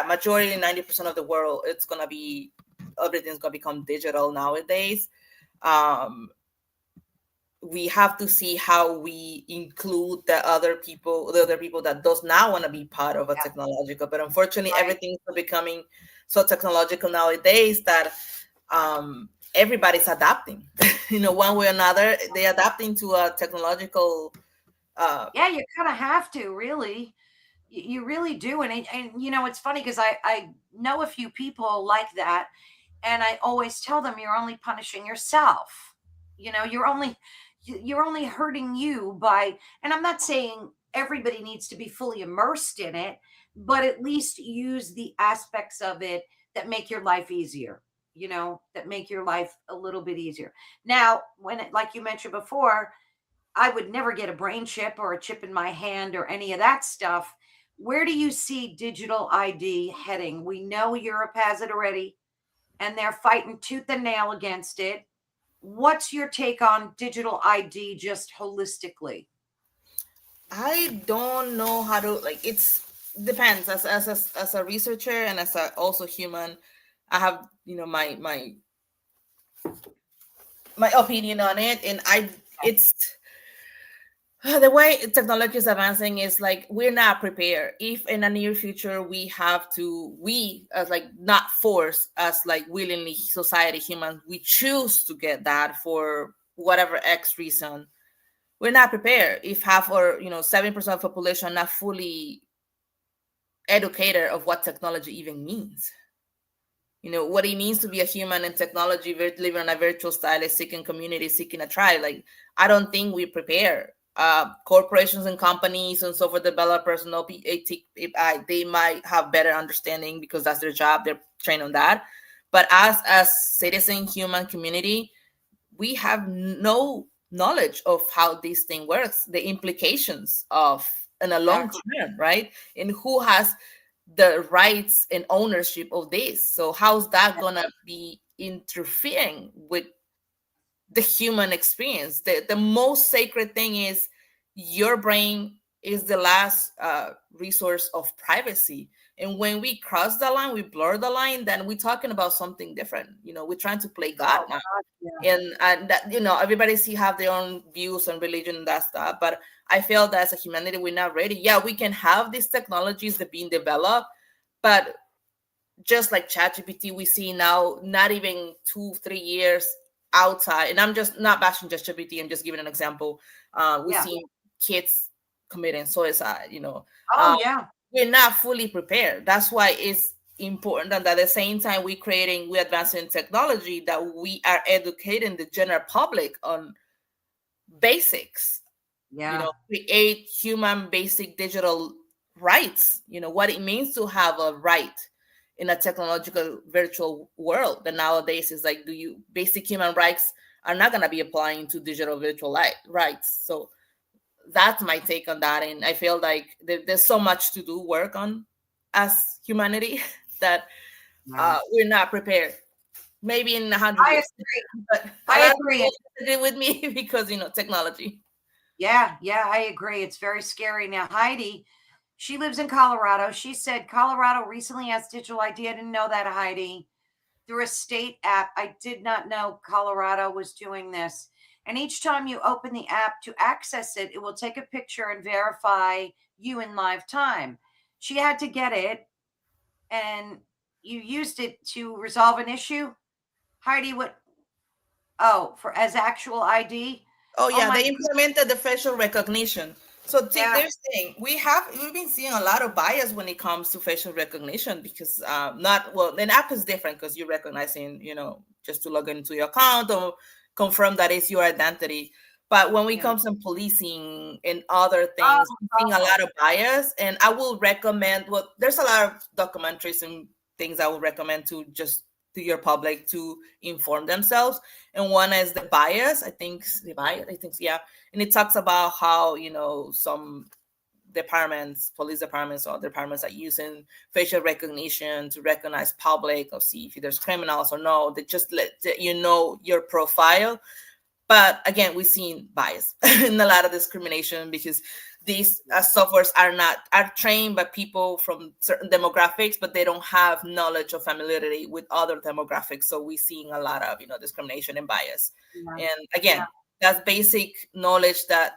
majority, 90% of the world, everything's going to become digital nowadays. We have to see how we include the other people that does not want to be part of a technological, but unfortunately everything's becoming so technological nowadays that everybody's adapting one way or another. They're adapting to a technological you kind of have to, really. You really do. And it's funny because I know a few people like that. And I always tell them, you're only punishing yourself. You're only hurting you by, and I'm not saying everybody needs to be fully immersed in it, but at least use the aspects of it that make your life easier, that make your life a little bit easier. Now, like you mentioned before, I would never get a brain chip or a chip in my hand or any of that stuff. Where do you see digital ID heading? We know Europe has it already, and they're fighting tooth and nail against it. What's your take on digital ID just holistically? I don't know how to, it depends. As a researcher and as a also human, I have, my opinion on it. And it's the way technology is advancing is we're not prepared. If in the near future we as not force as willingly society humans, we choose to get that for whatever X reason, we're not prepared. If half or 7% of the population are not fully educated of what technology even means, what it means to be a human in technology, living in a virtual style, seeking community, seeking a tribe. I don't think we prepare. Corporations and companies and software developers and they might have better understanding because that's their job. They're trained on that. But as citizen, human community, we have no knowledge of how this thing works, the implications of in a long Exactly. term, right? And who has the rights and ownership of this. So how's that gonna be interfering with the human experience? The most sacred thing is your brain is the last resource of privacy. And when we cross the line, we blur the line, then we're talking about something different. We're trying to play God Oh now. God, yeah, And that, everybody have their own views on religion and that stuff, but I feel that as a humanity we're not ready. Yeah, we can have these technologies that being developed, but just like ChatGPT, we see now not even 2-3 years outside, and I'm just not bashing just ChatGPT, I'm just giving an example. We yeah. see kids committing suicide, Oh uh, yeah, we're not fully prepared. That's why it's important that at the same time we're advancing technology, that we are educating the general public on basics, yeah, create human basic digital rights, what it means to have a right in a technological virtual world. That nowadays is like, do you basic human rights are not going to be applying to digital virtual rights. So that's my take on that. And I feel like there's so much to do work on as humanity that yeah. we're not prepared. Maybe in 100 I years, agree. but a I lot of agree. people disagree with me because technology. Yeah, yeah, I agree. It's very scary. Now, Heidi, she lives in Colorado. She said Colorado recently has digital ID. I didn't know that, Heidi. Through a state app. I did not know Colorado was doing this. And each time you open the app to access it, it will take a picture and verify you in live time. She had to get it, and you used it to resolve an issue. Heidi, what? Oh, for as actual ID. Oh Oh yeah, my, they implemented the facial recognition. So see, yeah, there's thing we've been seeing a lot of bias when it comes to facial recognition, because not well, an app is different because you're recognizing, just to log into your account or confirm that it's your identity. But when it yeah. comes to policing and other Oh, things, we're seeing a awful. lot of bias. And I will recommend, well, there's a lot of documentaries and things I would recommend to just to your public to inform themselves. And one is the bias. I think the bias. I think yeah, and it talks about how some departments, police departments, or departments are using facial recognition to recognize public or see if there's criminals or no. They just let your profile. But again, we've seen bias and a lot of discrimination, because these softwares are trained by people from certain demographics, but they don't have knowledge or familiarity with other demographics. So we're seeing a lot of discrimination and bias. Yeah, And again, that's basic knowledge that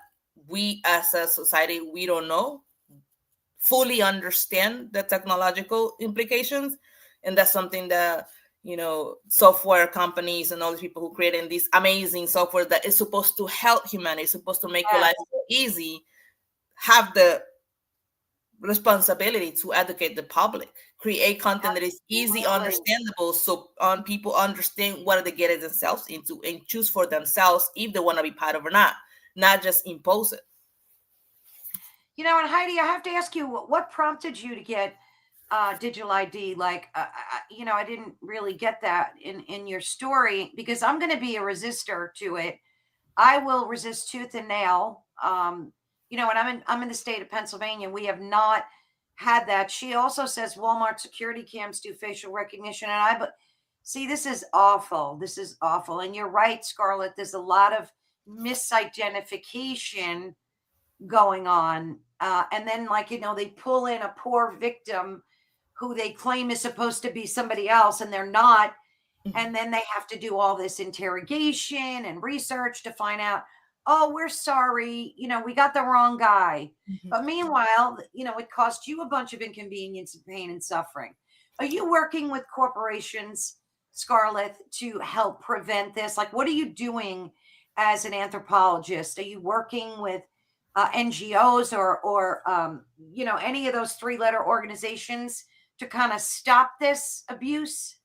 we as a society we don't know fully understand the technological implications. And that's something that software companies and all these people who creating this amazing software that is supposed to help humanity, supposed to make your yes, life easy, have the responsibility to educate the public, create content that is easy absolutely. understandable, so people understand what they get themselves into and choose for themselves if they want to be part of it or not just impose it. And Heidi, I have to ask you, what prompted you to get digital ID? Like, I didn't really get that in your story, because I'm going to be a resistor to it. I will resist tooth and nail. And I'm in the state of Pennsylvania. We have not had that. She also says Walmart security cams do facial recognition, and but see, this is awful. This is awful. And you're right, Scarlett. There's a lot of misidentification going on. And then, like, they pull in a poor victim who they claim is supposed to be somebody else, and they're not. And then they have to do all this interrogation and research to find out, oh, we're sorry, we got the wrong guy. Mhm. But meanwhile, it cost you a bunch of inconvenience and pain and suffering. Are you working with corporations, Scarlett, to help prevent this? Like, what are you doing as an anthropologist? Are you working with NGOs or any of those three-letter organizations to kind of stop this abuse?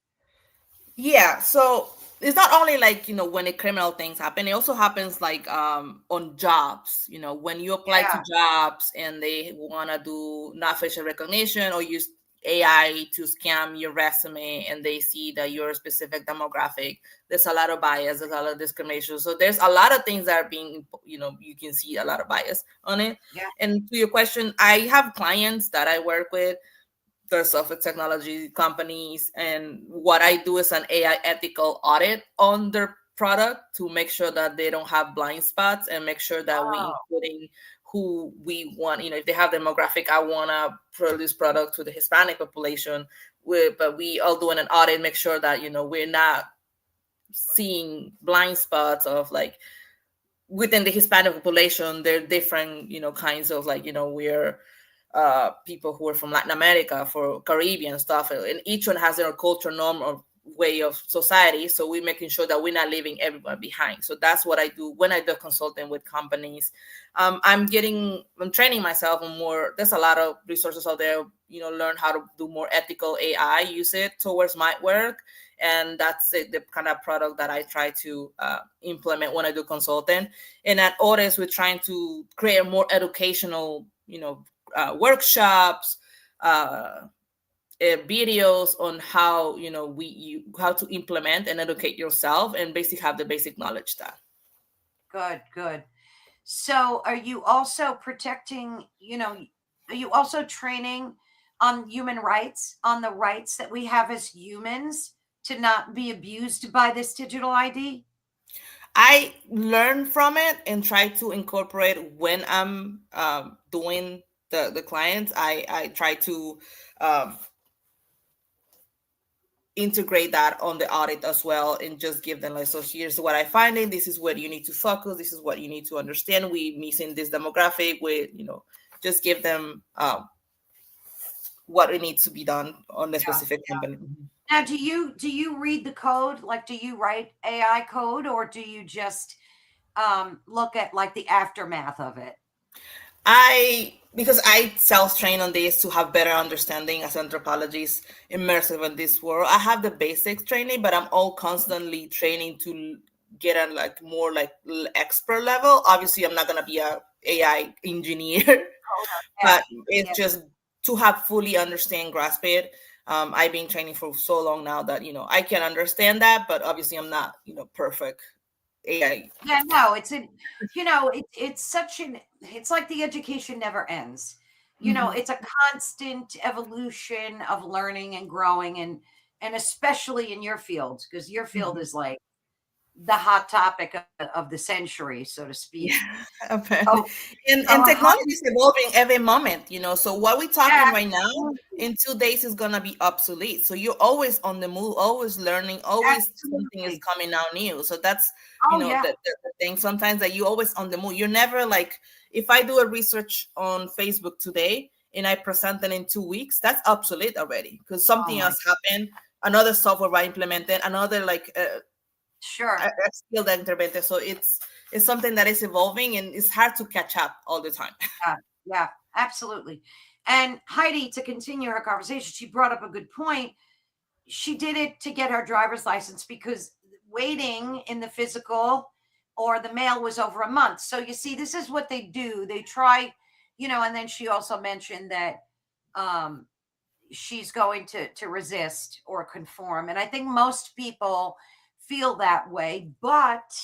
Yeah, so it's not only like when a criminal things happen, it also happens like on jobs. When you apply to Yeah. jobs and they want to do not facial recognition or use AI to scam your resume and they see that you're a specific demographic, there's a lot of bias, there's a lot of discrimination. So there's a lot of things that are being, you can see a lot of bias on it. Yeah. And to your question, I have clients that I work with, they're software technology companies, and what I do is an AI ethical audit on their product to make sure that they don't have blind spots and make sure that we Oh, including who we want. If they have demographic, I want to produce product to the Hispanic population, but we all doing an audit, make sure that we're not seeing blind spots of like within the Hispanic population. There are different kinds of like we're people who are from Latin America, for Caribbean stuff, and each one has their culture, norm, or way of society. So we're making sure that we're not leaving everyone behind. So that's what I do when I do consulting with companies. I'm training myself on more. There's a lot of resources out there. Learn how to do more ethical AI, use it towards my work, and that's the kind of product that I try to implement when I do consulting. And at Orez, we're trying to create more educational, workshops, videos on how how to implement and educate yourself, and basically have the basic knowledge done. good, good. So are you also protecting, are you also training on human rights, on the rights that we have as humans to not be abused by this digital ID? I learn from it and try to incorporate when I'm doing the clients. I try to integrate that on the audit as well, and just give them like, so here's what I find, in this is where you need to focus, this is what you need to understand, we missing this demographic with just give them what it needs to be done on the Yeah. specific company. Now, do you read the code? Like, do you write AI code, or do you just look at like the aftermath of it? Because I self-train on this to have better understanding as anthropologists immersive in this world. I have the basic training, but I'm all constantly training to get a like more like expert level. Obviously, I'm not gonna be a AI engineer, Yeah, but it's yeah, just to have fully understand, grasp it. I've been training for so long now that I can understand that, but obviously I'm not perfect AI. yeah. No, it's such an, it's like the education never ends. Mhm. It's a constant evolution of learning and growing, and especially in your field, because your field Mhm. is like the hot topic of the century, so to speak. Yeah, apparently. Oh, And oh, technology is evolving every moment. So what we're talking yeah, right now in 2 days is gonna be obsolete. So you're always on the move, always learning, always something is absolutely. coming out new. So that's Oh, yeah. the thing sometimes, that you always on the move. You're never like, if I do a research on Facebook today and I present it in 2 weeks, that's obsolete already because Oh something my, else happened, another software I implemented, another like sure. a skill that intervention. So it's something that is evolving and it's hard to catch up all the time. Yeah, yeah, absolutely. And Heidi, to continue her conversation, she brought up a good point. She did it to get her driver's license because waiting in the physical or the mail was over a month. So you see, this is what they do. They try, and then she also mentioned that um, she's going to resist or conform. And I think most people feel that way, but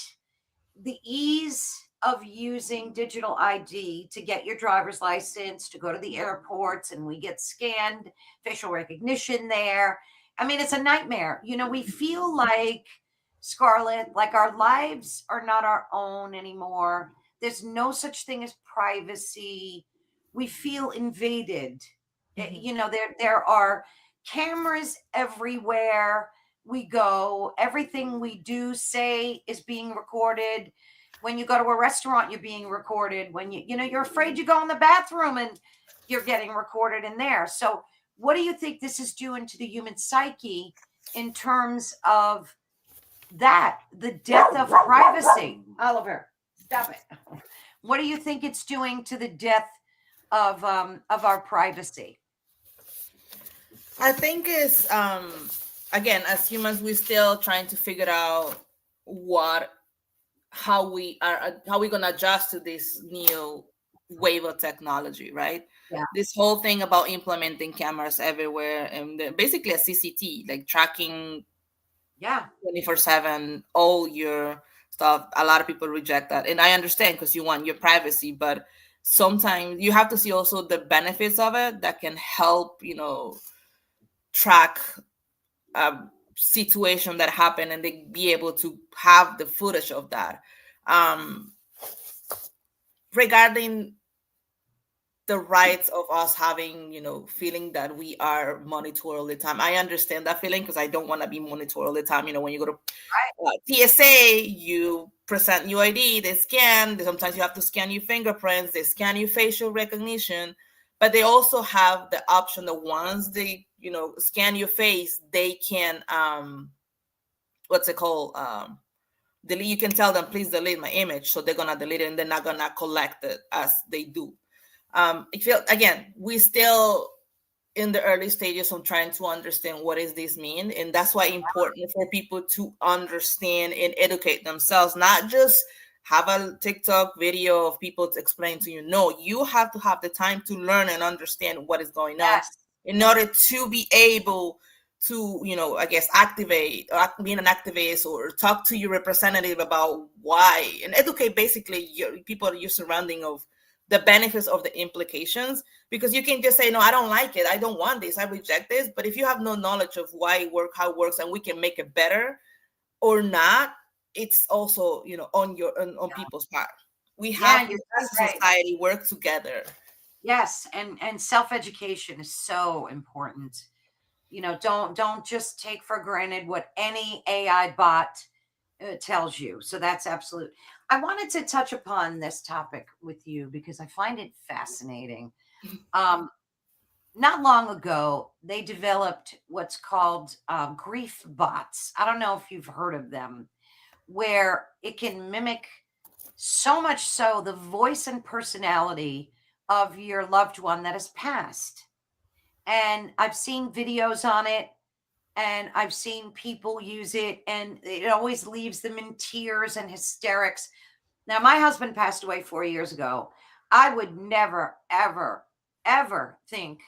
the ease of using digital ID to get your driver's license, to go to the airports, and we get scanned, facial recognition there. I mean, it's a nightmare. We feel like, Scarlett, like our lives are not our own anymore. There's no such thing as privacy. We feel invaded. Mhm. There are cameras everywhere we go. Everything we do, say, is being recorded. When you go to a restaurant, you're being recorded. When you're afraid you go in the bathroom and you're getting recorded in there. So what do you think this is doing to the human psyche in terms of that, the death of privacy? Oliver, stop it. What do you think it's doing to the death of our privacy? I think is again, as humans, we're still trying to figure out how we are, how we gonna adjust to this new wave of technology, right? Yeah. this whole thing about implementing cameras everywhere and basically a CCT, like tracking Yeah. 24/7 all your stuff. A lot of people reject that, and I understand because you want your privacy, but sometimes you have to see also the benefits of it that can help, track a situation that happened, and they be able to have the footage of that. um Regarding the rights of us having, feeling that we are monitored all the time, I understand that feeling because I don't want to be monitored all the time. When you go to Right. TSA, you present your ID, they scan. Sometimes you have to scan your fingerprints, they scan your facial recognition, but they also have the option that once they, scan your face, they can, what's it called? Delete. You can tell them, please delete my image. So they're gonna delete it, and they're not gonna collect it as they do. I feel again, we still in the early stages of trying to understand what does this mean, and that's why important for people to understand and educate themselves, not just have a TikTok video of people to explain to you. No, you have to have the time to learn and understand what is going on Yes. in order to be able to, I guess, activate or being an activist or talk to your representative about why, and educate basically your people, your surrounding of the benefits of the implications, because you can just say, no, I don't like it, I don't want this, I reject this. But if you have no knowledge of why it works, how it works, and we can make it better or not, it's also, on people's part. We Yeah, have to, you're as so a right. society, work together. Yes, and self-education is so important. Don't just take for granted what any AI bot tells you. So that's absolute. I wanted to touch upon this topic with you because I find it fascinating. Um, Not long ago, they developed what's called grief bots. I don't know if you've heard of them, where it can mimic so much so the voice and personality of your loved one that has passed. And I've seen videos on it, and I've seen people use it, and it always leaves them in tears and hysterics. Now, my husband passed away 4 years ago. I would never, ever, ever think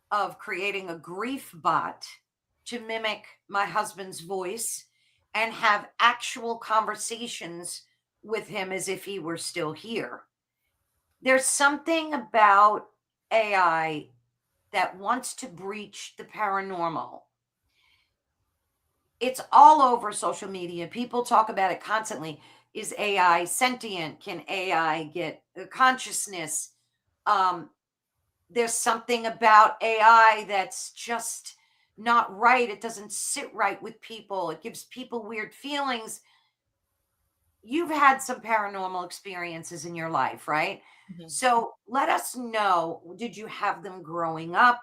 of creating a grief bot to mimic my husband's voice and have actual conversations with him as if he were still here. There's something about AI that wants to breach the paranormal. It's all over social media. People talk about it constantly. Is AI sentient? Can AI get a consciousness? Um, there's something about AI that's just not right. It doesn't sit right with people. It gives people weird feelings. You've had some paranormal experiences in your life, right? Mhm. So let us know, did you have them growing up?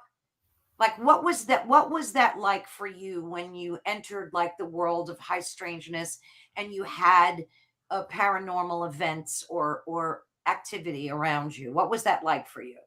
Like what was that like for you when you entered like the world of high strangeness and you had a paranormal events or activity around you? What was that like for you?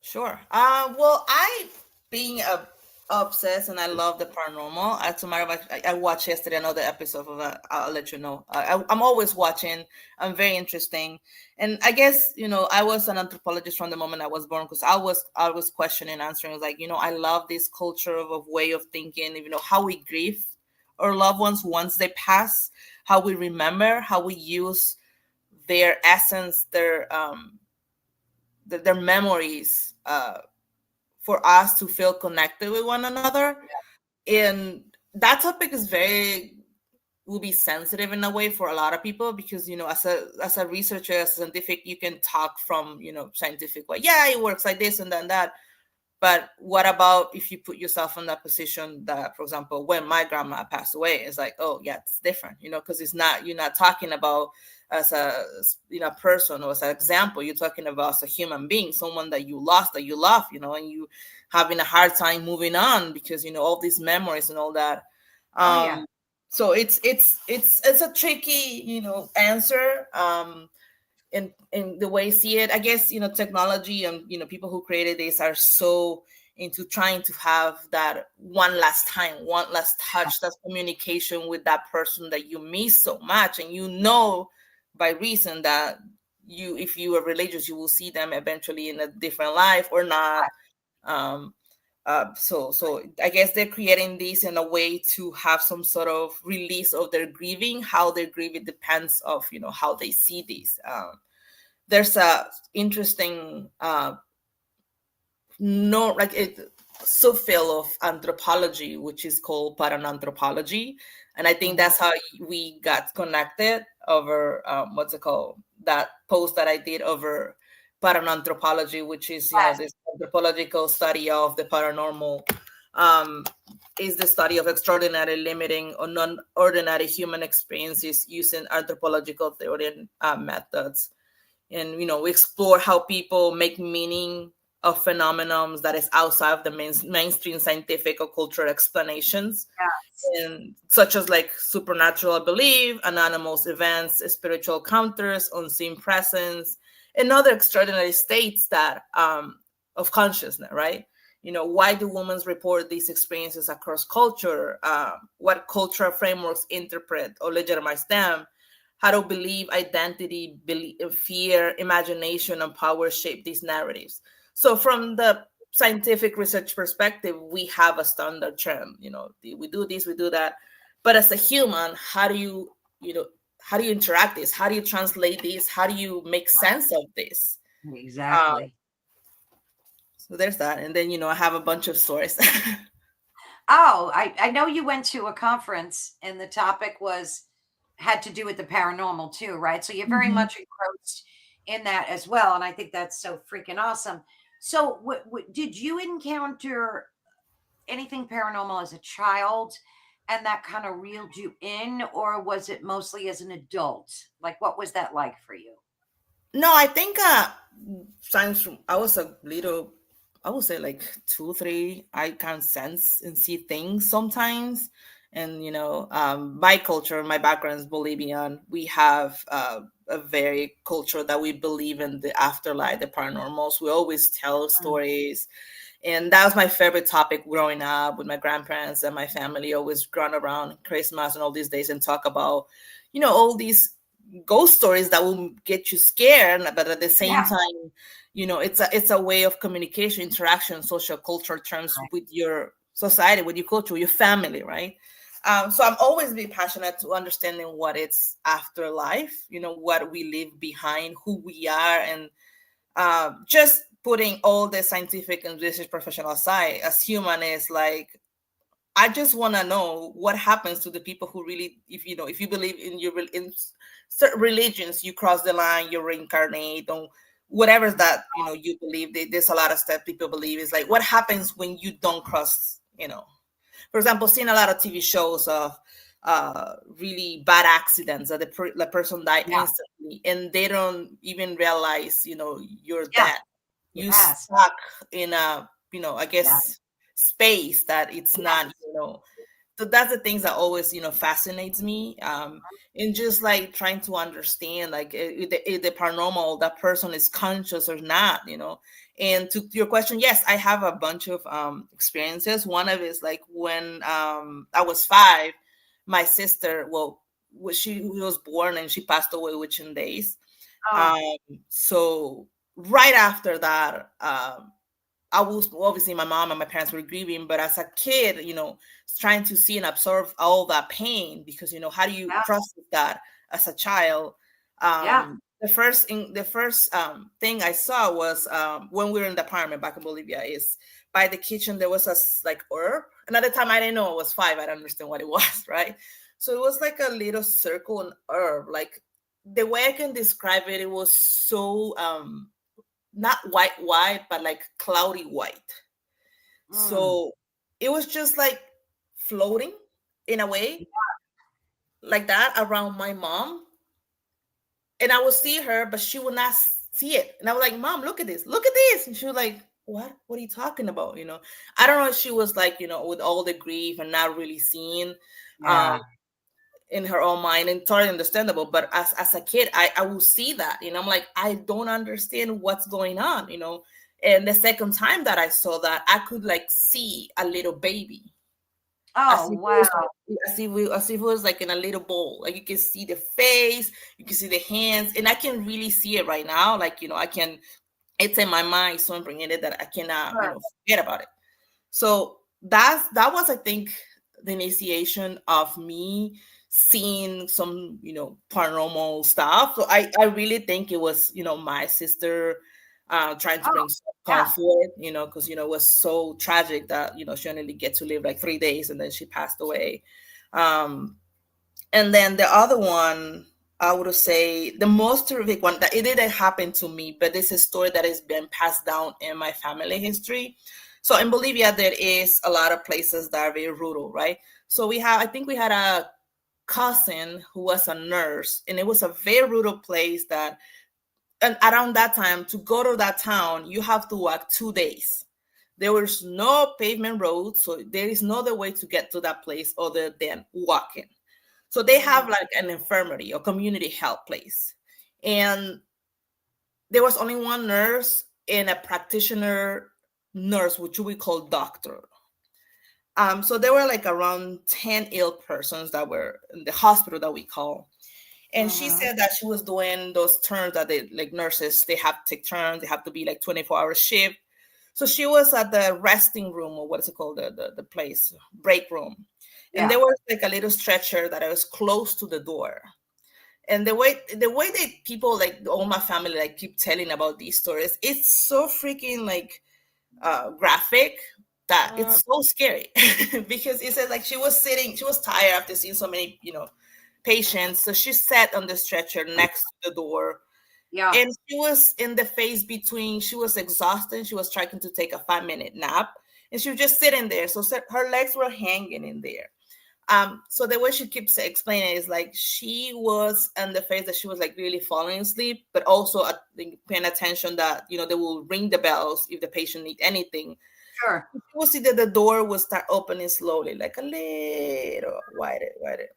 Sure. Well, I being a obsessed and I love the paranormal. As a matter of fact, I watched yesterday another episode of that. I'll let you know. I'm always watching. I'm very interesting, and I guess I was an anthropologist from the moment I was born because I was questioning, answering. I was like, I love this culture of way of thinking. How we grieve our loved ones once they pass, how we remember, how we use their essence, their memories for us to feel connected with one another. And that topic is very will be sensitive in a way for a lot of people because as a researcher, as a scientific, you can talk from scientific way. Yeah, it works like this and then that. But what about if you put yourself in that position that, for example, when my grandma passed away, it's like, oh yeah, it's different, because it's not, you're not talking about as a person or as an example. You're talking about as a human being, someone that you lost, that you love, and you having a hard time moving on because all these memories and all that. Oh yeah. So it's a tricky answer. In the way I see it, I guess technology and people who created this are so into trying to have that one last time, one last touch, that communication with that person that you miss so much, and by reason that if you are religious, you will see them eventually in a different life or not. um so I guess they're creating this in a way to have some sort of release of their grieving. How they grieve, it depends of how they see this. There's a interesting no like it subfield of anthropology which is called paranthropology, and I think Mhm. that's how we got connected over what's it called, that post that I did over paranthropology, which is Yes. this anthropological study of the paranormal. um, is the study of extraordinary, limiting, or non-ordinary human experiences using anthropological theory and methods. And we explore how people make meaning of phenomenons that is outside of the mainstream scientific or cultural explanations, Yes. and such as like supernatural belief, anonymous events, spiritual encounters, unseen presence, and other extraordinary states that of consciousness, right? Why do women report these experiences across culture? What cultural frameworks interpret or legitimize them? How do belief, identity, fear, imagination, and power shape these narratives? So, from the scientific research perspective, we have a standard term. We do this, we do that. But as a human, how do you interact this? How do you translate this? How do you make sense of this? Um, Exactly. so there's that, and then I have a bunch of stories. Oh, I know you went to a conference and the topic was had to do with the paranormal too, right? So you're very Mhm. much engrossed in that as well, and I think that's so freaking awesome. So, did you encounter anything paranormal as a child, and that kind of reeled you in, or was it mostly as an adult? Like, what was that like for you? No, I think science. I was a little. I would say like 2, 3. I can sense and see things sometimes, and my culture, my background is Bolivian. We have a very culture that we believe in the afterlife, the paranormals. We always tell Mm. stories, and that was my favorite topic growing up with my grandparents and my family. Always run around Christmas and all these days and talk about all these ghost stories that will get you scared, but at the same Yeah. time it's a way of communication, interaction, social culture terms Right. with your society, with your culture, your family, right? So I'm always be passionate to understanding what it's afterlife, what we leave behind, who we are, and just putting all the scientific and research professional aside, as human is like, I just want to know what happens to the people who really, if you believe in in certain religions, you cross the line, you reincarnate, or whatever that you believe. There's a lot of stuff people believe. Is like, what happens when you don't cross? For example, seeing a lot of TV shows of really bad accidents that the person died Yeah. instantly, and they don't even realize you're Yeah. dead. You Yes. stuck in a I Yeah. guess space that it's not Yes. so that's the things that always fascinates me, and just like trying to understand like if the paranormal, that person is conscious or not. And to your question, yes, I have a bunch of experiences. One of it is like when I was 5, my sister, well, she was born and she passed away within days. Oh, um so right after that, I was obviously, my mom and my parents were grieving, but as a kid, trying to see and absorb all that pain, because how do you yeah. process that as a child? Yeah. The first thing I saw was when we were in the apartment back in Bolivia. Is by the kitchen there was a like herb. And at the time I didn't know, I was 5. I didn't understand what it was, right? So it was like a little circle and herb. Like the way I can describe it, it was so not white, but like cloudy white. Mm. So it was just like floating in a way like that around my mom, and I would see her, but she would not see it. And I was like, "Mom, look at this, look at this," and she was like, What are you talking about?" I don't know if she was like, with all the grief and not really seeing. Um, Yeah. in her own mind, and totally understandable, but as a kid, I will see that, I'm like, I don't understand what's going on. And the second time that I saw that, I could like see a little baby. as Oh, if it wow. was as if it was like in a little bowl. Like you can see the face, you can see the hands, and I can really see it right now. Like, I can. It's in my mind so impregnated that I cannot, Sure. forget about it. So that was, I think, the initiation of me seeing some, paranormal stuff. So I really think it was, my sister trying to Oh, bring some yeah. comfort, because it was so tragic that she only get to live like 3 days and then she passed away. Um, and then the other one, I would say the most terrific one that it didn't happen to me, but it's a story that has been passed down in my family history. So in Bolivia, there is a lot of places that are very rural, right? So I think we had a cousin who was a nurse, and it was a very rural place that, and around that time, to go to that town, you have to walk 2 days. There was no pavement road, so there is no other way to get to that place other than walking. So they Mm, have like an infirmary or community health place. And there was only one nurse and a practitioner nurse, which we call doctor. So there were like around 10 ill persons that were in the hospital that we call. And she mhm. said that she was doing those turns that they, like nurses, they have to take turns, they have to be like 24-hour shift. So she was at the resting room, or what is it called, the place, break room. And Yeah. there was like a little stretcher that I was close to the door. And the way that people, like all my family, like keep telling about these stories, it's so freaking like graphic that Mm, it's so scary. Because it said like she was tired after seeing so many patients, so she sat on the stretcher next to the door, yeah. and she was in the phase between, she was exhausted, she was trying to take a 5-minute nap, and she was just sitting there, so her legs were hanging in there. So the way she keeps explaining it is like she was in the phase that she was like really falling asleep, but also paying attention that they will ring the bells if the patient need anything. Sure. You will see that the door will start opening slowly, like a little wider, wider.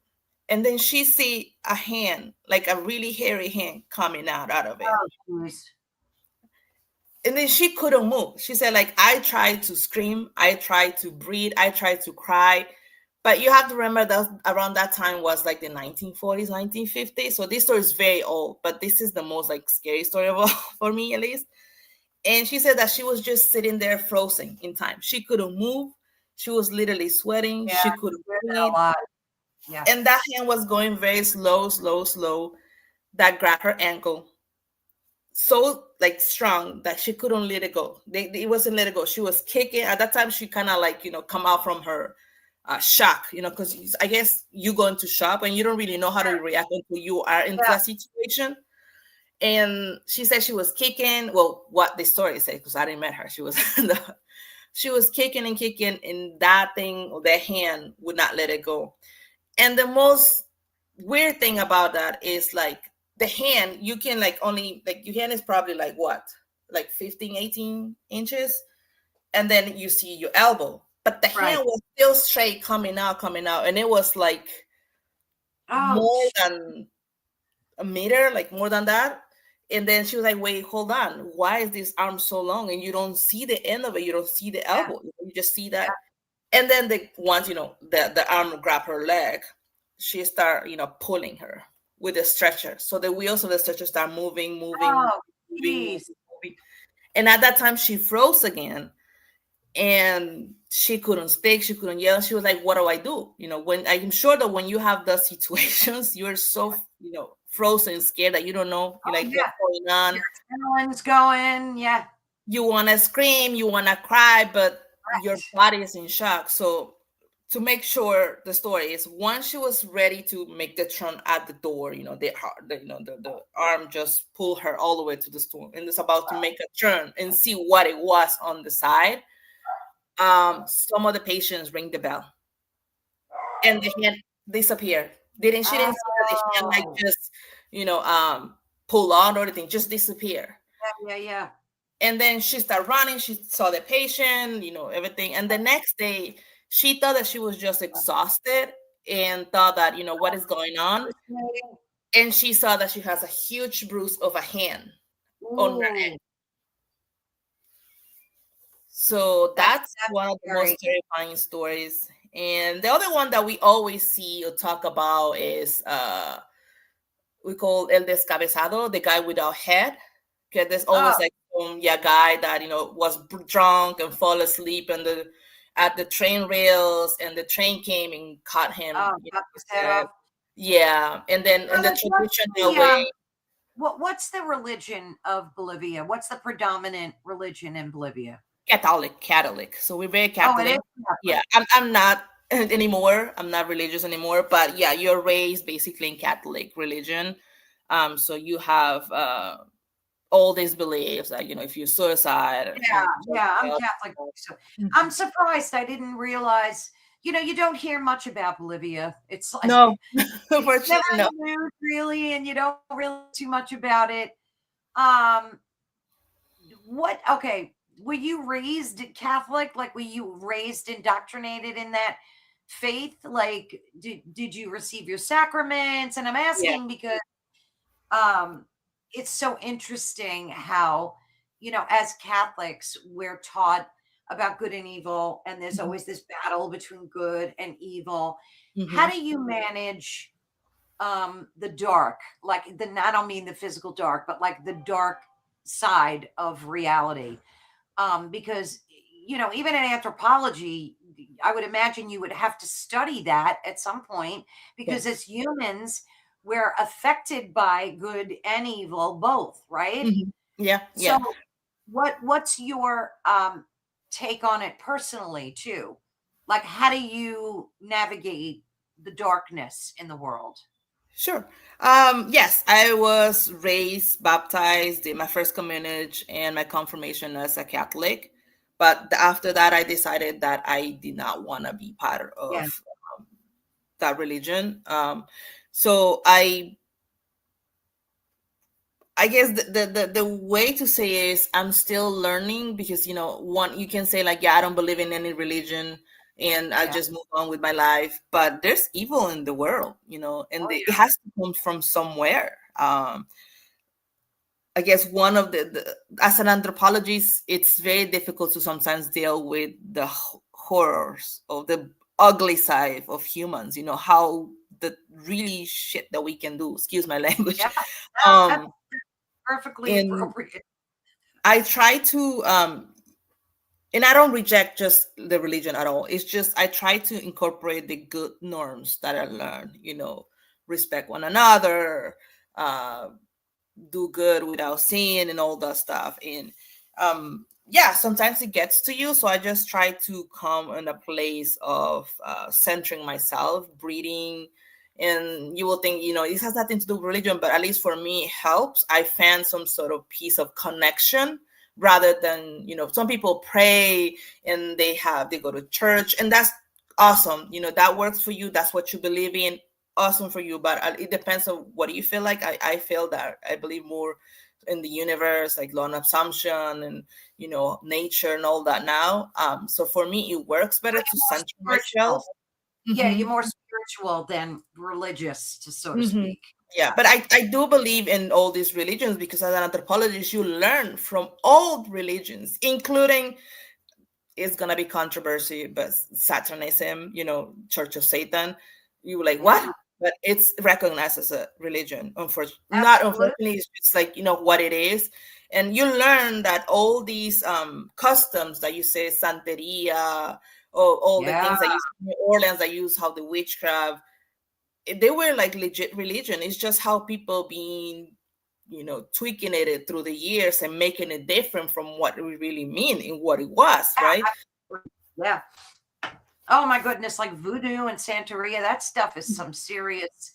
And then she see a hand, like a really hairy hand coming out of it. Oh, jeez. And then she couldn't move. She said, like, I tried to scream, I tried to breathe, I tried to cry. But you have to remember that around that time was like the 1940s, 1950s. So this story is very old, but this is the most like scary story of all for me, at least. And she said that she was just sitting there frozen in time. She couldn't move. She was literally sweating. Yeah. She couldn't Hear that breathe. a lot. Yeah. And that hand was going very slow, slow, slow. That grabbed her ankle so like strong that she couldn't let it go. It wasn't let it go. She was kicking. At that time, she kind of like, come out from her shock, because I guess you go into shock and you don't really know how to react until you are into Yeah. that situation. And she said she was kicking. Well, what the story said, because I didn't met her. She was she was kicking and kicking, and that thing or that hand would not let it go. And the most weird thing about that is like the hand, you can like only like your hand is probably like what? Like 15, 18 inches. And then you see your elbow. But the Right. hand was still straight coming out, coming out. And it was like Oh, more than a meter, like more than that. And then she was like, wait, hold on. Why is this arm so long? And you don't see the end of it. You don't see the yeah. elbow. You just see that. And then the once the arm grab her leg, she start pulling her with the stretcher. So the wheels of the stretcher start moving, moving, Oh, moving, moving, jeez. moving. And at that time, she froze again, and she couldn't speak, she couldn't yell. She was like, "What do I do?" When I'm sure that when you have those situations, you're so frozen, scared that you don't know, you're Oh, like, yeah. what's going on? Your adrenaline's going. Yeah. You want to scream, you want to cry, but your Right. body is in shock. So to make sure, the story is once she was ready to make the turn at the door, the arm just pulled her all the way to the store and is about to make a turn and see what it was on the side. Some of the patients ring the bell and the hand disappeared. She didn't see that the hand like Oh, just pull on or anything, just disappear. yeah, yeah, yeah. And then she started running. She saw the patient, everything. And the next day, she thought that she was just exhausted and thought that, what is going on? Hallucinating. And she saw that she has a huge bruise of a hand on her neck. Ooh, So that's that's one of the scary. most terrifying stories. And the other one that we always see or talk about is we call el descabezado, the guy without head. Because there's always Oh, like guy that was drunk and fall asleep and at the train rails, and the train came and caught him. oh, got his head Dead. off. Yeah, and then in So the like, what's traditional the way, what's the religion of Bolivia? What's the predominant religion in Bolivia? Catholic. So we're very Oh, it Catholic. is Yeah, Catholic. I'm not anymore. I'm not religious anymore. But yeah, you're raised basically in Catholic religion. So you have all these beliefs that if you suicide, Yeah, yeah, I'm Catholic, so I'm Mhm. surprised I didn't realize. You don't hear much about Bolivia. It's like No, it's never unfortunately, in no. the news really, and you don't really too much about it. Um, what? Okay, were you raised Catholic? Like, were you raised indoctrinated in that faith? Like, did you receive your sacraments? And I'm Yeah. asking because um it's so interesting how as Catholics we're taught about good and evil, and there's Mhm. always this battle between good and evil. How Mhm. do you manage the dark, like I don't mean the physical dark, but like the dark side of reality, because even in anthropology, I would imagine you would have to study that at some point, because as Yes. humans we're affected by good and evil both, right? Mhm. Yeah. So Yeah. what's your take on it personally too? Like, how do you navigate the darkness in the world? Sure. Yes, I was raised, baptized, did my first communion and my confirmation as a Catholic. But after that, I decided that I did not want to be part Yeah, of that religion. So I guess the way to say is I'm still learning, because one, you can say like, yeah, I don't believe in any religion and I yeah. just move on with my life, but there's evil in the world, and Oh it has to come from somewhere. I guess one of the as an anthropologist, it's very difficult to sometimes deal with the horrors of the ugly side of humans. How the really shit that we can do. Excuse my language. yeah, that's Um, perfectly and appropriate. I try to and I don't reject just the religion at all. It's just I try to incorporate the good norms that I learned. Respect one another, uh, do good without sin, and all that stuff. And yeah, sometimes it gets to you. So I just try to come in a place of centering myself, breathing. And you will think, this has nothing to do with religion, but at least for me, it helps. I found some sort of piece of connection, rather than, some people pray and they go to church, and that's awesome. That works for you. That's what you believe in. Awesome for you, but it depends on what do you feel like. I feel that I believe more in the universe, like law of assumption, and nature and all that now. So for me it works better to More center myself. spiritual. Yeah, Hmm. you're more spiritual than religious, to so to Hmm. speak. Yeah, but I do believe in all these religions, because as an anthropologist you learn from all religions, including, it's gonna be controversy, but Satanism, Church of Satan, you were like, Yeah, what? But it's recognized as a religion. absolutely. Unfortunately, it's just like what it is. And you learn that all these customs that you say, Santeria, or all the Yeah, things that you see in New Orleans that use how the witchcraft, they were like legit religion. It's just how people being tweaking it through the years and making it different from what we really mean and what it was, right? yeah. Oh my goodness, like voodoo and Santeria, that stuff is some serious.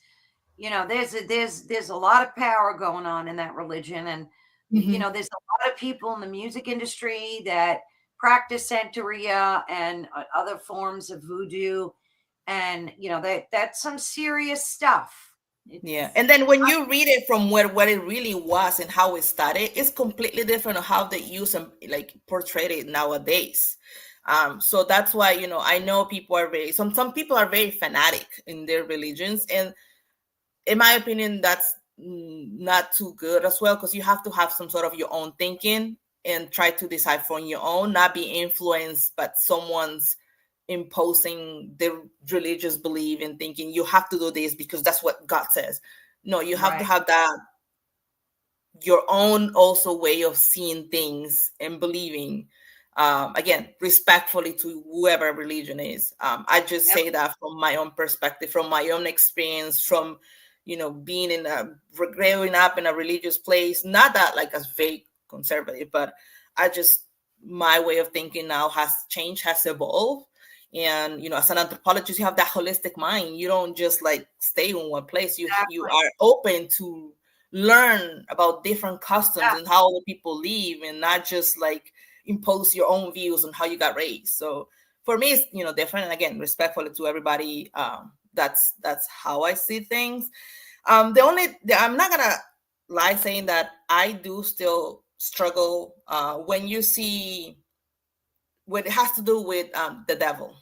There's a lot of power going on in that religion, and Hmm. there's a lot of people in the music industry that practice Santeria and other forms of voodoo, and that's some serious stuff. Yeah, It's and then when you read it from what it really was and how it started, it's completely different on how they use and like portray it nowadays. So that's why I know people are some people are very fanatic in their religions, and in my opinion, that's not too good as well, because you have to have some sort of your own thinking and try to decide for your own, not be influenced by someone's imposing the religious belief and thinking you have to do this because that's what God says. No, you have to Right. have that your own also way of seeing things and believing, again, respectfully to whoever religion is. I just Yep. say that from my own perspective, from my own experience, from being growing up in a religious place, not that like as very conservative, but I just, my way of thinking now has changed, has evolved. And as an anthropologist, you have that holistic mind. You don't just like stay in one place. You Exactly. are open to learn about different customs Yeah. and how other people live, and not just like impose your own views on how you got raised. So for me, it's different, and again, respectfully to everybody. That's how I see things. I'm not gonna lie saying that I do still struggle when you see what it has to do with the devil.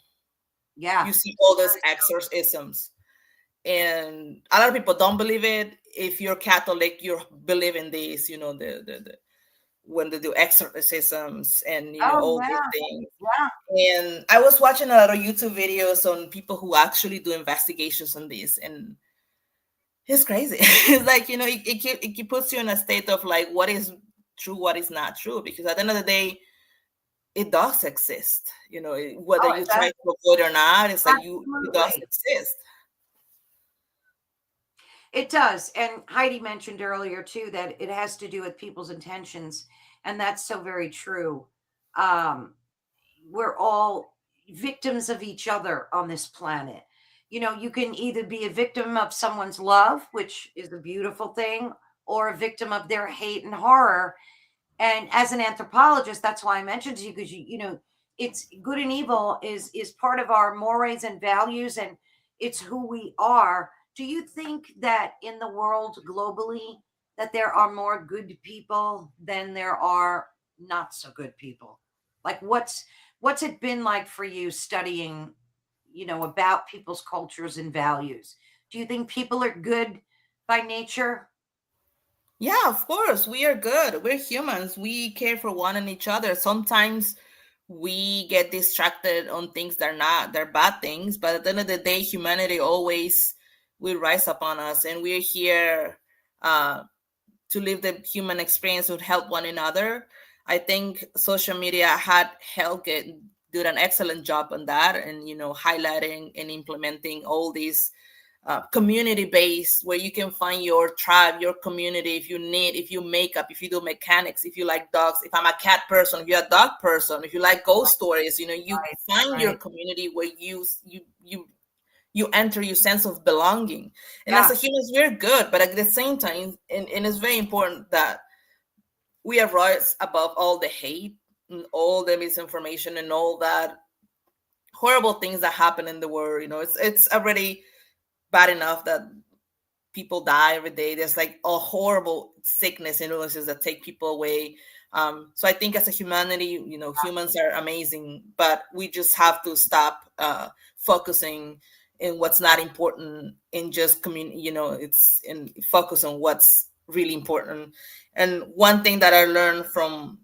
Yeah. You see all Very those true. exorcisms, and a lot of people don't believe it. If you're Catholic, you believe in this, the when they do exorcisms and Oh all these yeah. things. Yeah. And I was watching a lot of YouTube videos on people who actually do investigations on this, and it's crazy. It's like it puts you in a state of like, what is true, what is not true, because at the end of the day, it does exist. Whether Oh, you it try does. to avoid or not, it's like it does Absolutely. exist. It does. And Heidi mentioned earlier too that it has to do with people's intentions. And that's so very true. Um, we're all victims of each other on this planet. You can either be a victim of someone's love, which is a beautiful thing, or a victim of their hate and horror. And as an anthropologist, that's why I mentioned to you, because it's good and evil is part of our mores and values, and it's who we are. Do you think that in the world globally that there are more good people than there are not so good people? Like what's it been like for you studying, about people's cultures and values? Do you think people are good by nature? Yeah, of course. We are good. We're humans. We care for one and each other. Sometimes we get distracted on things that are not, they're bad things. But at the end of the day, humanity always will rise upon us. And we're here uh, to live the human experience, would help one another. I think social media had helped do an excellent job on that, and highlighting and implementing all these community based, where you can find your tribe, your community. If you make up, if you do mechanics, if you like dogs, if I'm a cat person, if you're a dog person, if you like ghost stories, you Right, find your right. community where you enter your sense of belonging. And as a Yeah, humans, we're good, but at the same time, and it's very important that we are rise above all the hate and all the misinformation and all that horrible things that happen in the world. It's already bad enough that people die every day. There's like a horrible sickness and illnesses that take people away. So I think as a humanity, humans are amazing, but we just have to stop focusing in what's not important and just it's and focus on what's really important. And one thing that I learned from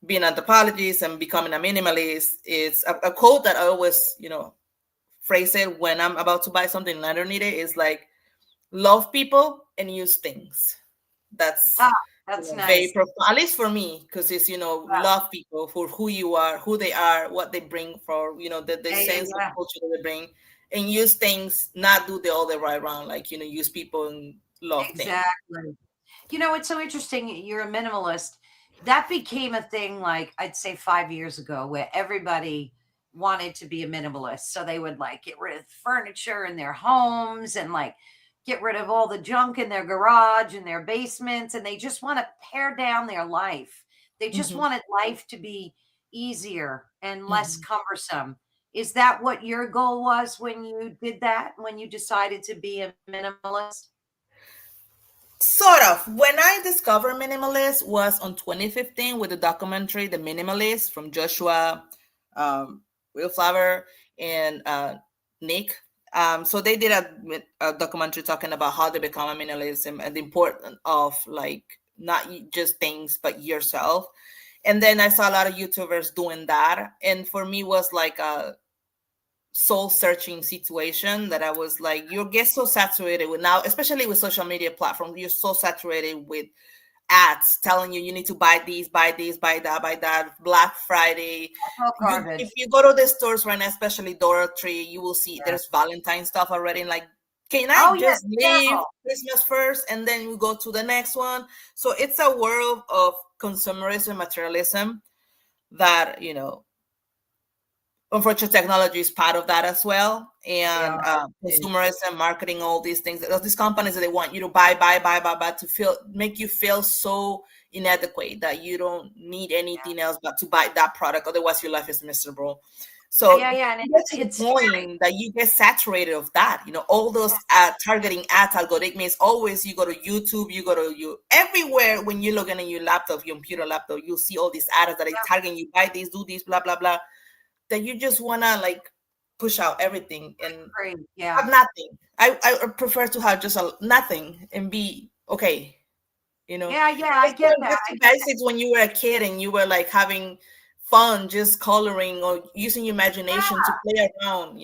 being an anthropologist and becoming a minimalist is a quote that I always, phrase it when I'm about to buy something and I don't need it, is like, love people and use things. That's ah, that's very nice. profound, at least for me, because it's Yeah, love people for who you are, who they are, what they bring, for the yeah, yeah, sense of yeah. culture that they bring, and use things, not do the other way around, like use people and love things. Exactly. It's so interesting. You're a minimalist. That became a thing, like I'd say 5 years ago, where everybody wanted to be a minimalist. So they would like get rid of furniture in their homes and like get rid of all the junk in their garage and their basements. And they just want to pare down their life. They just Hmm. wanted life to be easier and less Hmm. cumbersome. Is that what your goal was when you did that, when you decided to be a minimalist? Sort of. When I discovered minimalist was on 2015 with the documentary The Minimalist from Joshua, um, Willflower, and Nick. So they did a documentary talking about how to become a minimalist, and the importance of like not just things but yourself. And then I saw a lot of YouTubers doing that, and for me was like soul searching situation that I was like, you get so saturated with now, especially with social media platforms, you're so saturated with ads telling you need to buy these, buy this, buy that, Black Friday. Oh, If garbage. you go to the stores right now, especially Dollar Tree, you will see Yeah. there's Valentine stuff already. Like, can I Oh, yeah. just leave Terrible. Christmas first and then we go to the next one? So it's a world of consumerism, materialism that, unfortunately technology is part of that as well, They and are. consumerism, marketing, all these things, these companies that they want you to buy to make you feel so inadequate that you don't need Yeah. anything else but to buy that product, otherwise your life is miserable. So Yeah, yeah. And you get to the it's scary. point that you get saturated of that, all those targeting ads, algorithms. Always you go to YouTube, you go to you everywhere. When you're looking at your laptop, your computer laptop, you'll see all these ads that are Yeah, targeting you, buy this, do this, blah blah blah, that you just wanna like push out everything and great. Yeah. have nothing. I prefer to have just a nothing and be okay. Yeah, yeah. I Just get going that. back to basics when you were a kid and you were like having fun, just coloring or using your imagination to play around.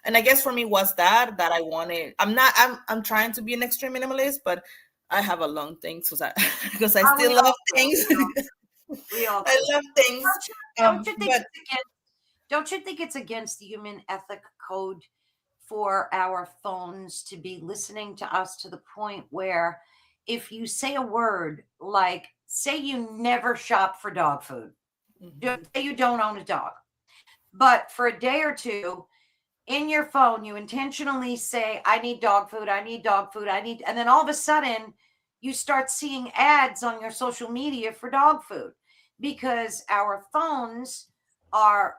And I guess for me was that I wanted. I'm trying to be an extreme minimalist, but I have a long thing so that because I Oh, we still love all do. things. We all I do. love things. Don't you think But it's against don't you think it's against the human ethic code for our phones to be listening to us to the point where if you say a word like say you never shop for dog food, mhm, say you don't own a dog, but for a day or two in your phone you intentionally say I need dog food, I need dog food, I need, and then all of a sudden you start seeing ads on your social media for dog food because our phones are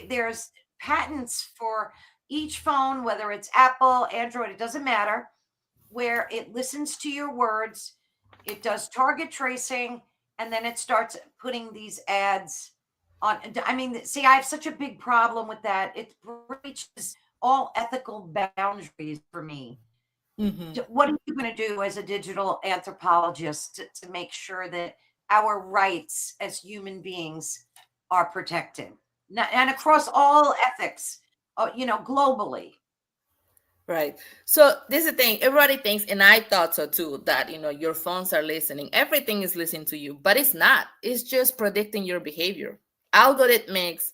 there's patents for each phone, whether it's Apple, Android, it doesn't matter, where it listens to your words, it does target tracing, and then it starts putting these ads on. I mean, see, I have such a big problem with that. It breaches all ethical boundaries for me. mhm. What are you going to do as a digital anthropologist to make sure that our rights as human beings are protected? And across all ethics, globally. Right. So this is the thing. Everybody thinks, and I thought so too, that your phones are listening. Everything is listening to you, but it's not. It's just predicting your behavior. Algorithmics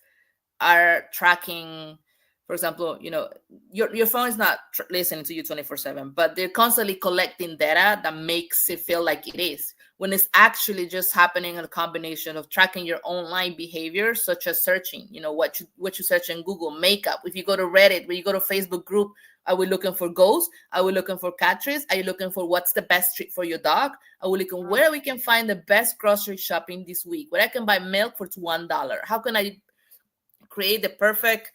are tracking, for example, your phone is not listening to you 24/7, but they're constantly collecting data that makes it feel like it is, when it's actually just happening in a combination of tracking your online behavior, such as searching, what you search in Google, makeup. If you go to Reddit, when you go to Facebook group, are we looking for ghosts? Are we looking for cat trees? Are you looking for what's the best treat for your dog? Are we looking Mm, where we can find the best grocery shopping this week, where I can buy milk for $1? How can I create the perfect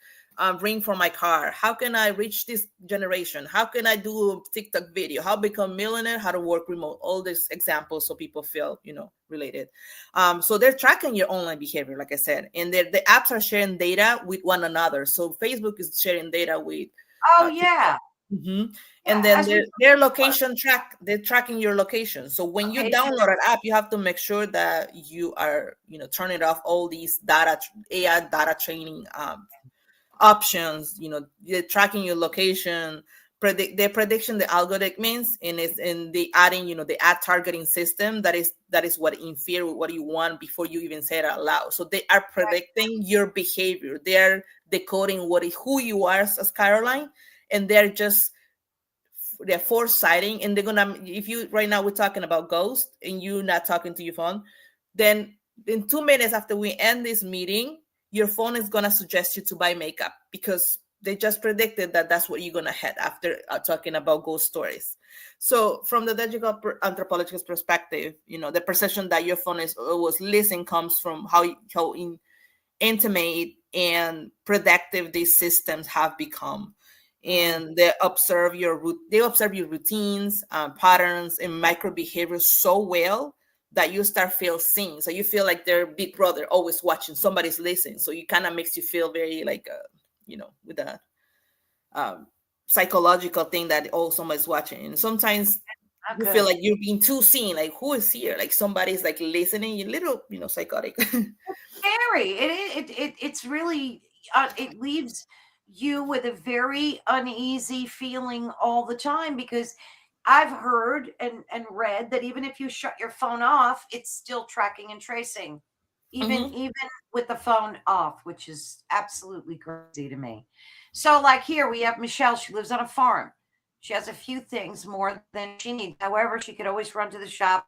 ring for my car? How can I reach this generation? How can I do a TikTok video? How become millionaire? How to work remote? All these examples so people feel related. So they're tracking your online behavior, like I said, and the apps are sharing data with one another. So Facebook is sharing data with oh TikTok. yeah, Mhm. And yeah. then As we their before, location they're tracking your location. So when you location. download an app, you have to make sure that you are turning off all these AI data training options. They're tracking your location, they're prediction the algorithm means, and it's in the adding the ad targeting system that is what infer what you want before you even say it out loud. So they are predicting your behavior. They're decoding who you are as Caroline, and they're foresighting, and they're gonna, if you right now we're talking about ghost and you're not talking to your phone, then in 2 minutes after we end this meeting, your phone is gonna suggest you to buy makeup because they just predicted that that's what you're gonna head after talking about ghost stories. So from the digital anthropologist perspective, the perception that your phone is was listening comes from how intimate and predictive these systems have become, Mm, and they observe your routines, patterns, and micro behaviors so well that you start feel seen. So you feel like they're big brother, always watching, somebody's listening. So you kind of makes you feel very like with a um, psychological thing that somebody's watching. And sometimes not you feel good. like you're being too seen, like who is here, like somebody's like listening. You're a little psychotic. Scary. It's really. it leaves you with a very uneasy feeling all the time, because I've heard and read that even if you shut your phone off, it's still tracking and tracing, Hmm. even with the phone off, which is absolutely crazy to me. So, like here, we have Michelle. She lives on a farm. She has a few things more than she needs. However, she could always run to the shop.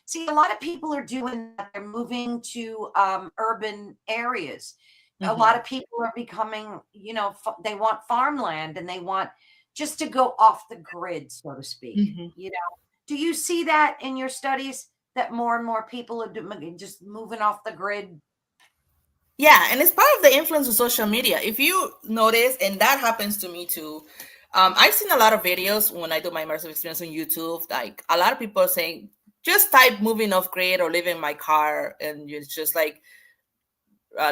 See, a lot of people are doing that. They're moving to urban areas. A lot Hmm. of people are becoming, they want farmland, and they want just to go off the grid, so to speak. Hmm. Do you see that in your studies, that more and more people are just moving off the grid? Yeah, and it's part of the influence of social media. If you notice, and that happens to me too, I've seen a lot of videos when I do my immersive experience on YouTube. Like a lot of people are saying, just type moving off grid or living my car, and it's just like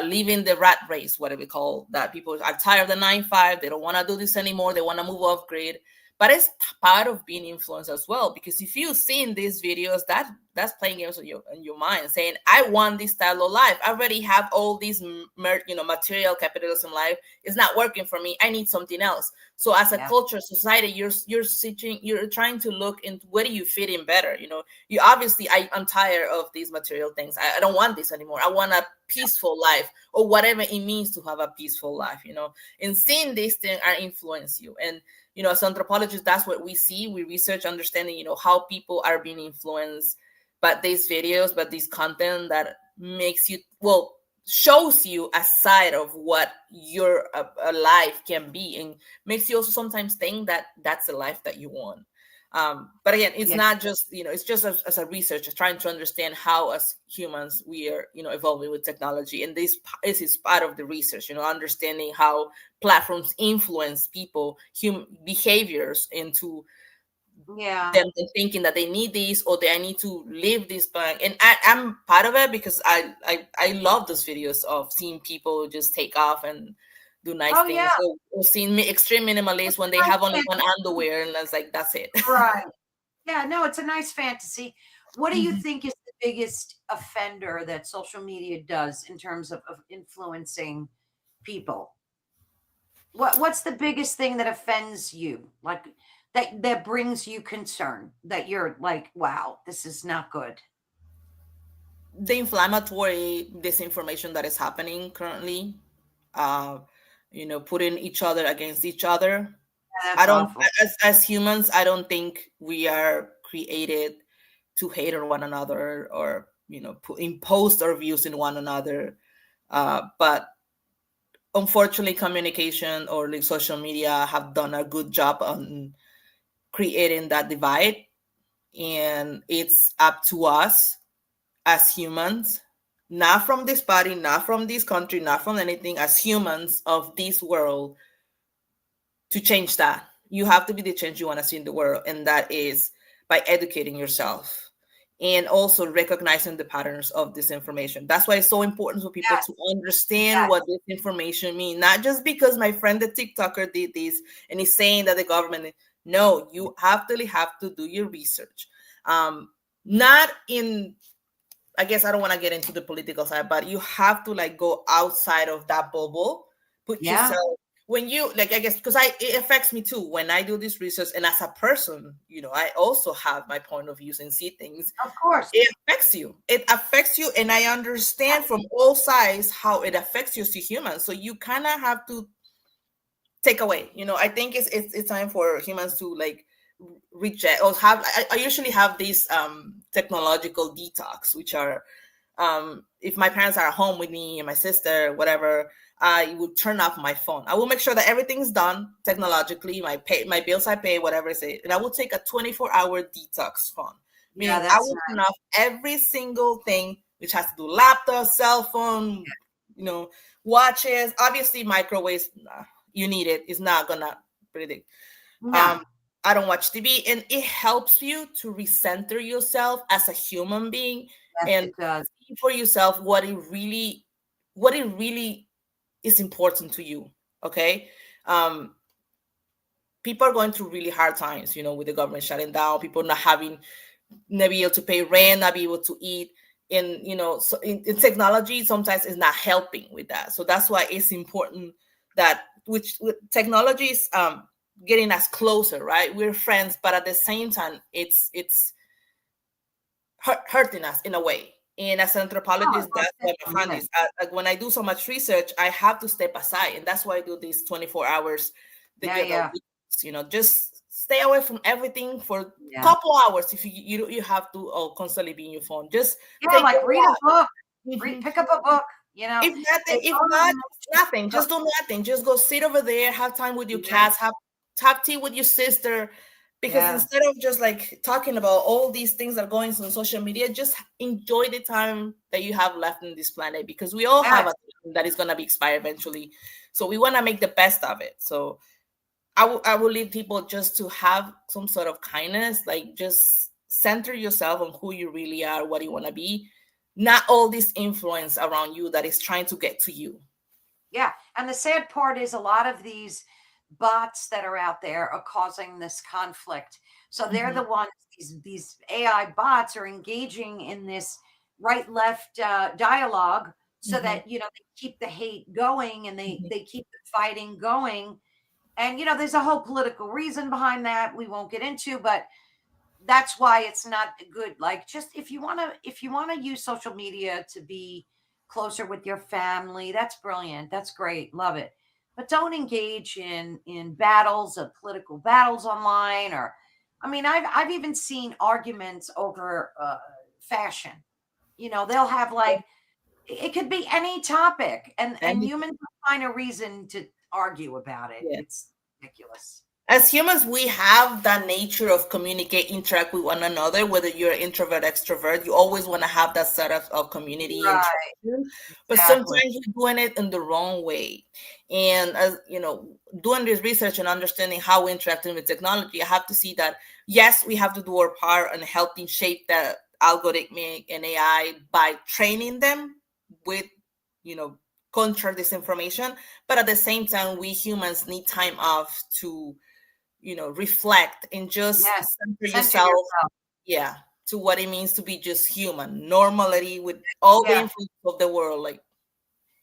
leaving the rat race, what we call that. People are tired of the 9 5. They don't want to do this anymore. They want to move off grid. But it's part of being influenced as well, because if you've seen these videos, that's playing games in your mind, saying, "I want this style of life. I already have all these, material capitalism life. It's not working for me. I need something else." So, as a Yeah. culture, society, you're trying to look into where do you fit in better. You obviously, I'm tired of these material things. I don't want this anymore. I want a peaceful life, or whatever it means to have a peaceful life. And seeing these things are influence you. And as anthropologists, that's what we see. We research, understanding how people are being influenced by these videos, but this content that makes you, well, shows you a side of what your a life can be, and makes you also sometimes think that that's the life that you want. But again, it's Yeah. not just, it's just as a researcher trying to understand how, as humans, we are, evolving with technology. And this is part of the research, understanding how platforms influence people, human behaviors, into Yeah. them thinking that they need this, or they need to live this bank. And I'm part of it, because I love those videos of seeing people just take off and do nice Oh, yeah. things, or seeing extreme minimalists It's when a they nice have only one fantasy. underwear, and that's like, that's it. Right. Yeah, no, it's a nice fantasy. What do you Mhm. think is the biggest offender that social media does in terms of influencing people? What's the biggest thing that offends you? Like, that brings you concern, that you're like, wow, this is not good. The inflammatory disinformation that is happening currently, uh, putting each other against each other. Yeah, I that's don't, awful. as humans, I don't think we are created to hate on one another, or impose our views in one another. But unfortunately, communication, or like social media, have done a good job on creating that divide, and it's up to us as humans, not from this body, not from this country, not from anything, as humans of this world, to change that. You have to be the change you want to see in the world, and that is by educating yourself, and also recognizing the patterns of this information. That's why it's so important for people Yes, to understand yes, what this information means, not just because my friend the TikToker did this and he's saying that the government. No, you have to do your research. Not in, I guess I don't want to get into the political side, but you have to like go outside of that bubble, put yeah, yourself, when you like, I guess, because it affects me too when I do this research, and as a person, I also have my point of views and see things. of course. It affects you. It affects you, and I understand from all sides how it affects you as a human. So you kind of have to take away. I think it's time for humans to like reject, or have. I usually have these technological detox, which are, if my parents are at home with me and my sister, whatever, I would turn off my phone. I will make sure that everything's done technologically, my bills I pay, whatever it is, and I will take a 24-hour detox phone. Yeah, Meaning I that's will turn nice. off every single thing which has to do laptop, cell phone, watches, obviously microwaves. Nah, you need it. It's not gonna predict. No, Um, I don't watch TV, and it helps you to recenter yourself as a human being, yes, and it does. see for yourself what it really is important to you. Okay. um People are going through really hard times, with the government shutting down, people not be able to pay rent, not be able to eat. in so in technology sometimes is not helping with that. So that's why it's important that which with technology is getting us closer, right? We're friends, but at the same time it's hurting us in a way. And as an Oh, anthropologist, most that's why my find definitely. is like when I do so much research, I have to step aside, and that's why I do these 24 hours Yeah, digital yeah, weeks, just stay away from everything for a yeah. couple hours. If you have to constantly be in your phone, just Yeah, take a like read a book. walk. Pick up a book, If all not, nothing. the Just do nothing. Just go sit over there, have time with your cats, yes, have tea with your sister. Because yeah. instead of just like talking about all these things that are going on social media, just enjoy the time that you have left in this planet. Because we all have a Yes. time that is gonna be expired eventually. So we want to make the best of it. So I will leave people just to have some sort of kindness, like just center yourself on who you really are, what you want to be, not all this influence around you that is trying to get to you. Yeah. And the sad part is a lot of these bots that are out there are causing this conflict. So they're Hmm. the ones, these AI bots are engaging in this right left dialogue so Hmm. that, they keep the hate going and Hmm. they keep the fighting going. And, there's a whole political reason behind that we won't get into, but that's why it's not good. Like, just if you want to use social media to be closer with your family, that's brilliant, that's great, love it. But don't engage in battles of political battles online. Or I mean, I've even seen arguments over fashion. They'll have like, it could be any topic, and And humans will find a reason to argue about it. yeah, It's ridiculous. as humans, we have that nature of communicate, interact with one another, whether you're introvert, extrovert, you always want to have that set of community Right, interaction. But sometimes exactly. you're doing it in the wrong way. And as doing this research and understanding how we're interacting with technology, I have to see that yes, we have to do our part in helping shape that algorithmic and AI by training them with, you know, counter disinformation. But at the same time, we humans need time off to reflect and just Yes, center center yourself, yourself. yeah, to what it means to be just human, normality with all the Yeah, influence of the world. Like,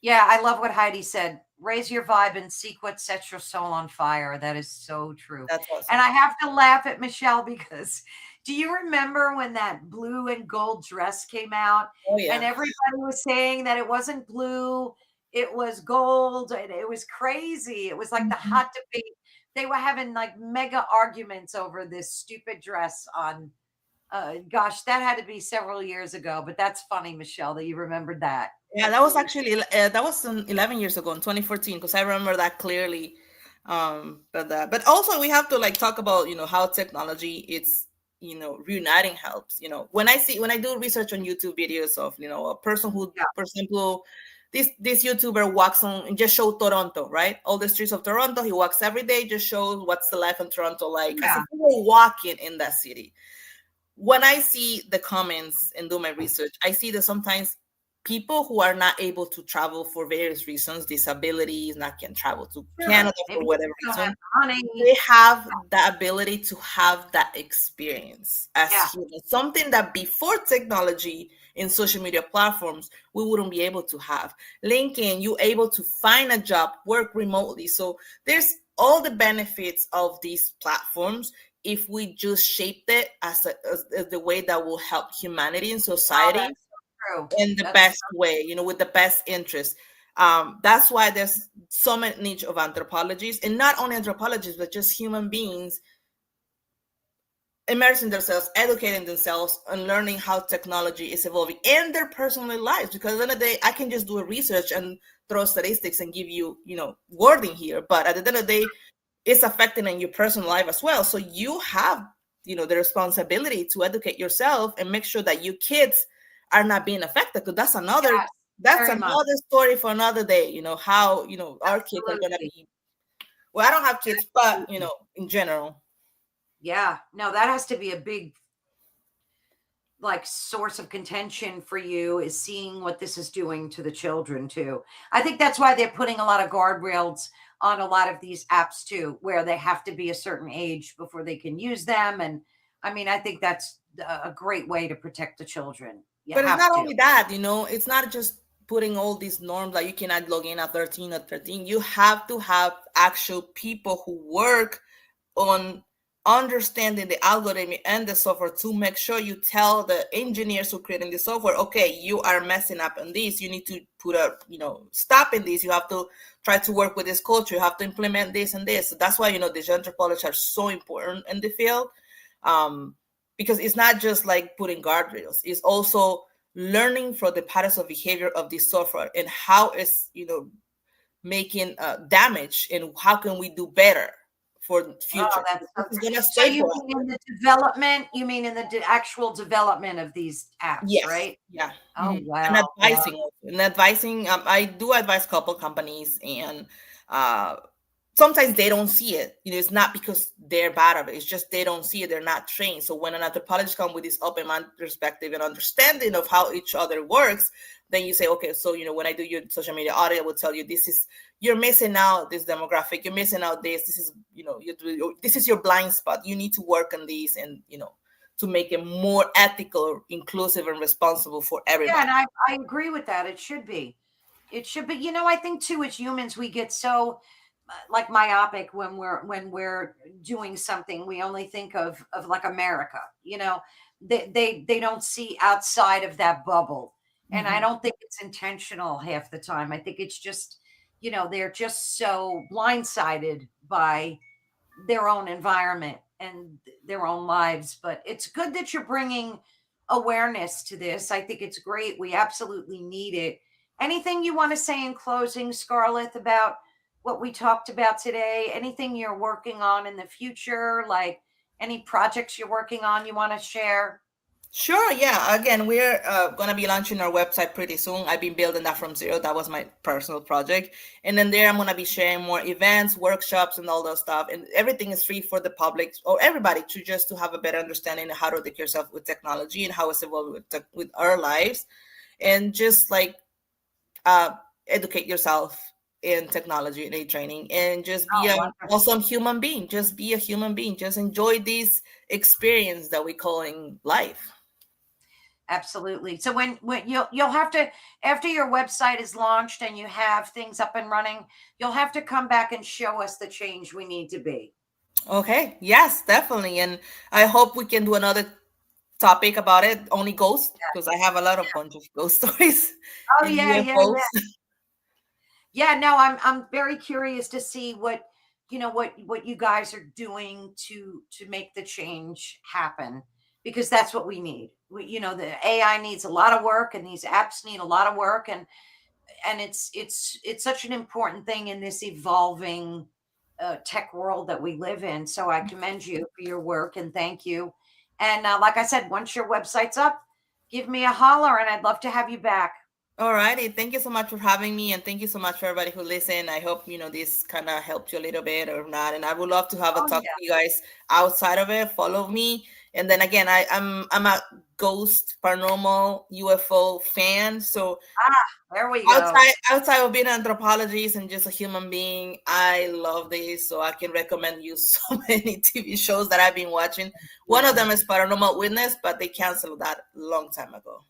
yeah, I love what Heidi said. Raise your vibe and seek what sets your soul on fire. That is so true. that's And awesome. I have to laugh at Michelle because do you remember when that blue and gold dress came out Oh and yeah. everybody was saying that it wasn't blue, it was gold, and it was crazy. It was like the Mhm. hot debate. They were having like mega arguments over this stupid dress on gosh, that had to be several years ago, but that's funny, Michelle, that you remembered that. Yeah, that That's was really actually that was 11 years ago in 2014 because I remember that clearly. But also we have to like talk about how technology it's reuniting helps. When I do research on YouTube videos of a person who, yeah, for example, this YouTuber walks on and just show Toronto, right? All the streets of Toronto. He walks every day, just shows what's the life in Toronto like as yeah. if we were walking in that city. When I see the comments and do my research, I see that sometimes people who are not able to travel for various reasons, disabilities, not can travel to Sure. Canada for Maybe whatever you don't have reason, the money. they have the ability to have that experience as Yeah. humans. Something that before technology in social media platforms we wouldn't be able to have. LinkedIn, you able to find a job, work remotely. So there's all the benefits of these platforms if we just shaped it as the way that will help humanity and Oh, society that's so true. in the That's best way, with the best interest. That's why there's so many niche of anthropologists, and not only anthropologists, but just human beings immersing themselves, educating themselves, and learning how technology is evolving in their personal lives. Because at the end of the day, I can just do a research and throw statistics and give you, wording here. But at the end of the day, it's affecting in your personal life as well. So you have, the responsibility to educate yourself and make sure that your kids are not being affected. Because yes, that's very much. another story for another day. How our kids are gonna Absolutely. be. Well, I don't have kids, but Absolutely. in general. Yeah. No, that has to be a big like source of contention for you, is seeing what this is doing to the children too. I think that's why they're putting a lot of guardrails on a lot of these apps too, where they have to be a certain age before they can use them. And I mean, I think that's a great way to protect the children. You But it's have not to. only that, it's not just putting all these norms that you cannot log in at 13 or 13. You have to have actual people who work on understanding the algorithm and the software to make sure you tell the engineers who creating the software, okay, you are messing up on this, you need to put a stop in this, you have to try to work with this culture, you have to implement this and this. So that's why the anthropologists are so important in the field, because it's not just like putting guardrails, it's also learning from the patterns of behavior of this software and how it's making damage, and how can we do better for the Oh, future. that's This so is great. gonna So stay you for us. mean in the development, you mean in the actual development of these apps, Yes, right? yeah. Oh, And wow. Wow. advising also. And advising, I do advise couple companies, and uh sometimes they don't see it. It's not because they're bad at it, it's just they don't see it, they're not trained. So when an anthropologist comes with this open mind perspective and understanding of how each other works, then you say, okay, so when I do your social media audit, I will tell you, this is, you're missing out this demographic, you're missing out this is, this is your blind spot, you need to work on these, and to make it more ethical, inclusive, and responsible for Yeah, everybody. and I agree with that. It should be. It should be. I think too, as humans, we get so like myopic when we're doing something. We only think of like America. They don't see outside of that bubble, and I Mhm. don't think it's intentional half the time. I think it's just they're just so blindsided by their own environment and their own lives. But it's good that you're bringing awareness to this. I think it's great. We absolutely need it. Anything you want to say in closing, Scarlett, about what we talked about today? Anything you're working on in the future, like any projects you're working on you want to share? Sure, yeah. Again, we're going to be launching our website pretty soon. I've been building that from zero. That was my personal project. And then there, I'm going to be sharing more events, workshops, and all those stuff. And everything is free for the public or everybody to have a better understanding of how to take yourself with technology and how it's evolved with our lives. And just like uh, educate yourself in technology and training, and just be Oh, an wonderful. awesome human being. Just be a human being. Just enjoy this experience that we call in life. Absolutely. So when you'll have to, after your website is launched and you have things up and running, you'll have to come back and show us the change we need to be. Okay. Yes, definitely. And I hope we can do another topic about it, only ghosts, because I have a lot of bunch of ghost stories Oh and yeah, yeah, UFOs. yeah. Yeah, no, I'm very curious to see what you guys are doing to make the change happen, because that's what we need. The AI needs a lot of work, and these apps need a lot of work, and it's such an important thing in this evolving tech world that we live in. So I commend you for your work and thank you. And like I said, once your website's up, give me a holler, and I'd love to have you back. All righty. Thank you so much for having me, and thank you so much for everybody who listened. I hope this kind of helped you a little bit or not. And I would love to have a Oh talk yeah. with you guys outside of it. Follow me, and then again, I'm a ghost, paranormal, UFO fan. So Ah, there we go. outside of being an anthropologist and just a human being, I love this. So I can recommend you so many TV shows that I've been watching. One of Yeah. them is Paranormal Witness, but they canceled that a long time ago.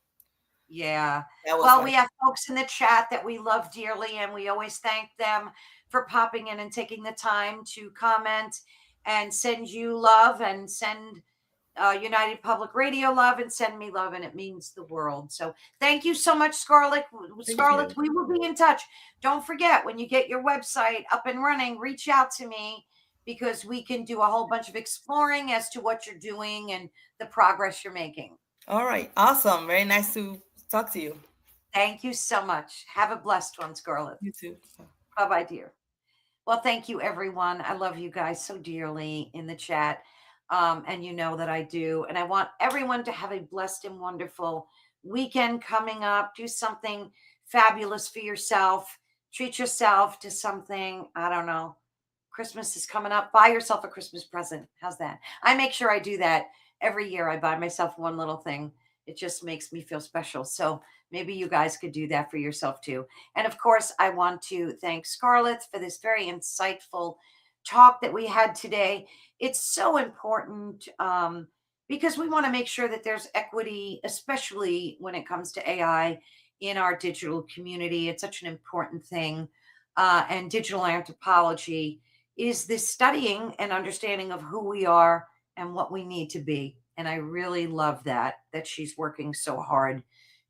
Yeah. That was Well, my we have folks in the chat that we love dearly, and we always thank them for popping in and taking the time to comment and send you love and send United Public Radio love and send me love, and it means the world. So thank you so much, Scarlett. thank Scarlett, you. we will be in touch. Don't forget, when you get your website up and running, reach out to me, because we can do a whole bunch of exploring as to what you're doing and the progress you're making. All right. Awesome. Very nice to talk to you. Thank you so much. Have a blessed one, Scarlett. You too. Bye bye, dear. Well, thank you, everyone. I love you guys so dearly in the chat. And you know that I do. And I want everyone to have a blessed and wonderful weekend coming up. Do something fabulous for yourself. Treat yourself to something, I don't know. Christmas is coming up. Buy yourself a Christmas present. How's that? I make sure I do that every year. I buy myself one little thing. It just makes me feel special. So maybe you guys could do that for yourself too. And of course, I want to thank Scarlett for this very insightful talk that we had today. It's so important because we want to make sure that there's equity, especially when it comes to AI in our digital community. It's such an important thing. And digital anthropology is this studying and understanding of who we are and what we need to be. And I really love that she's working so hard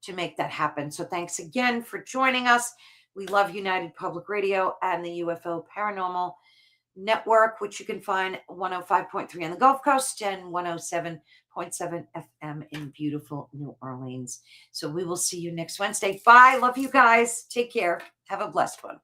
to make that happen. So thanks again for joining us. We love United Public Radio and the UFO Paranormal Network, which you can find 105.3 on the Gulf Coast and 107.7 FM in beautiful New Orleans. So we will see you next Wednesday. Bye. Love you guys. Take care. Have a blessed one.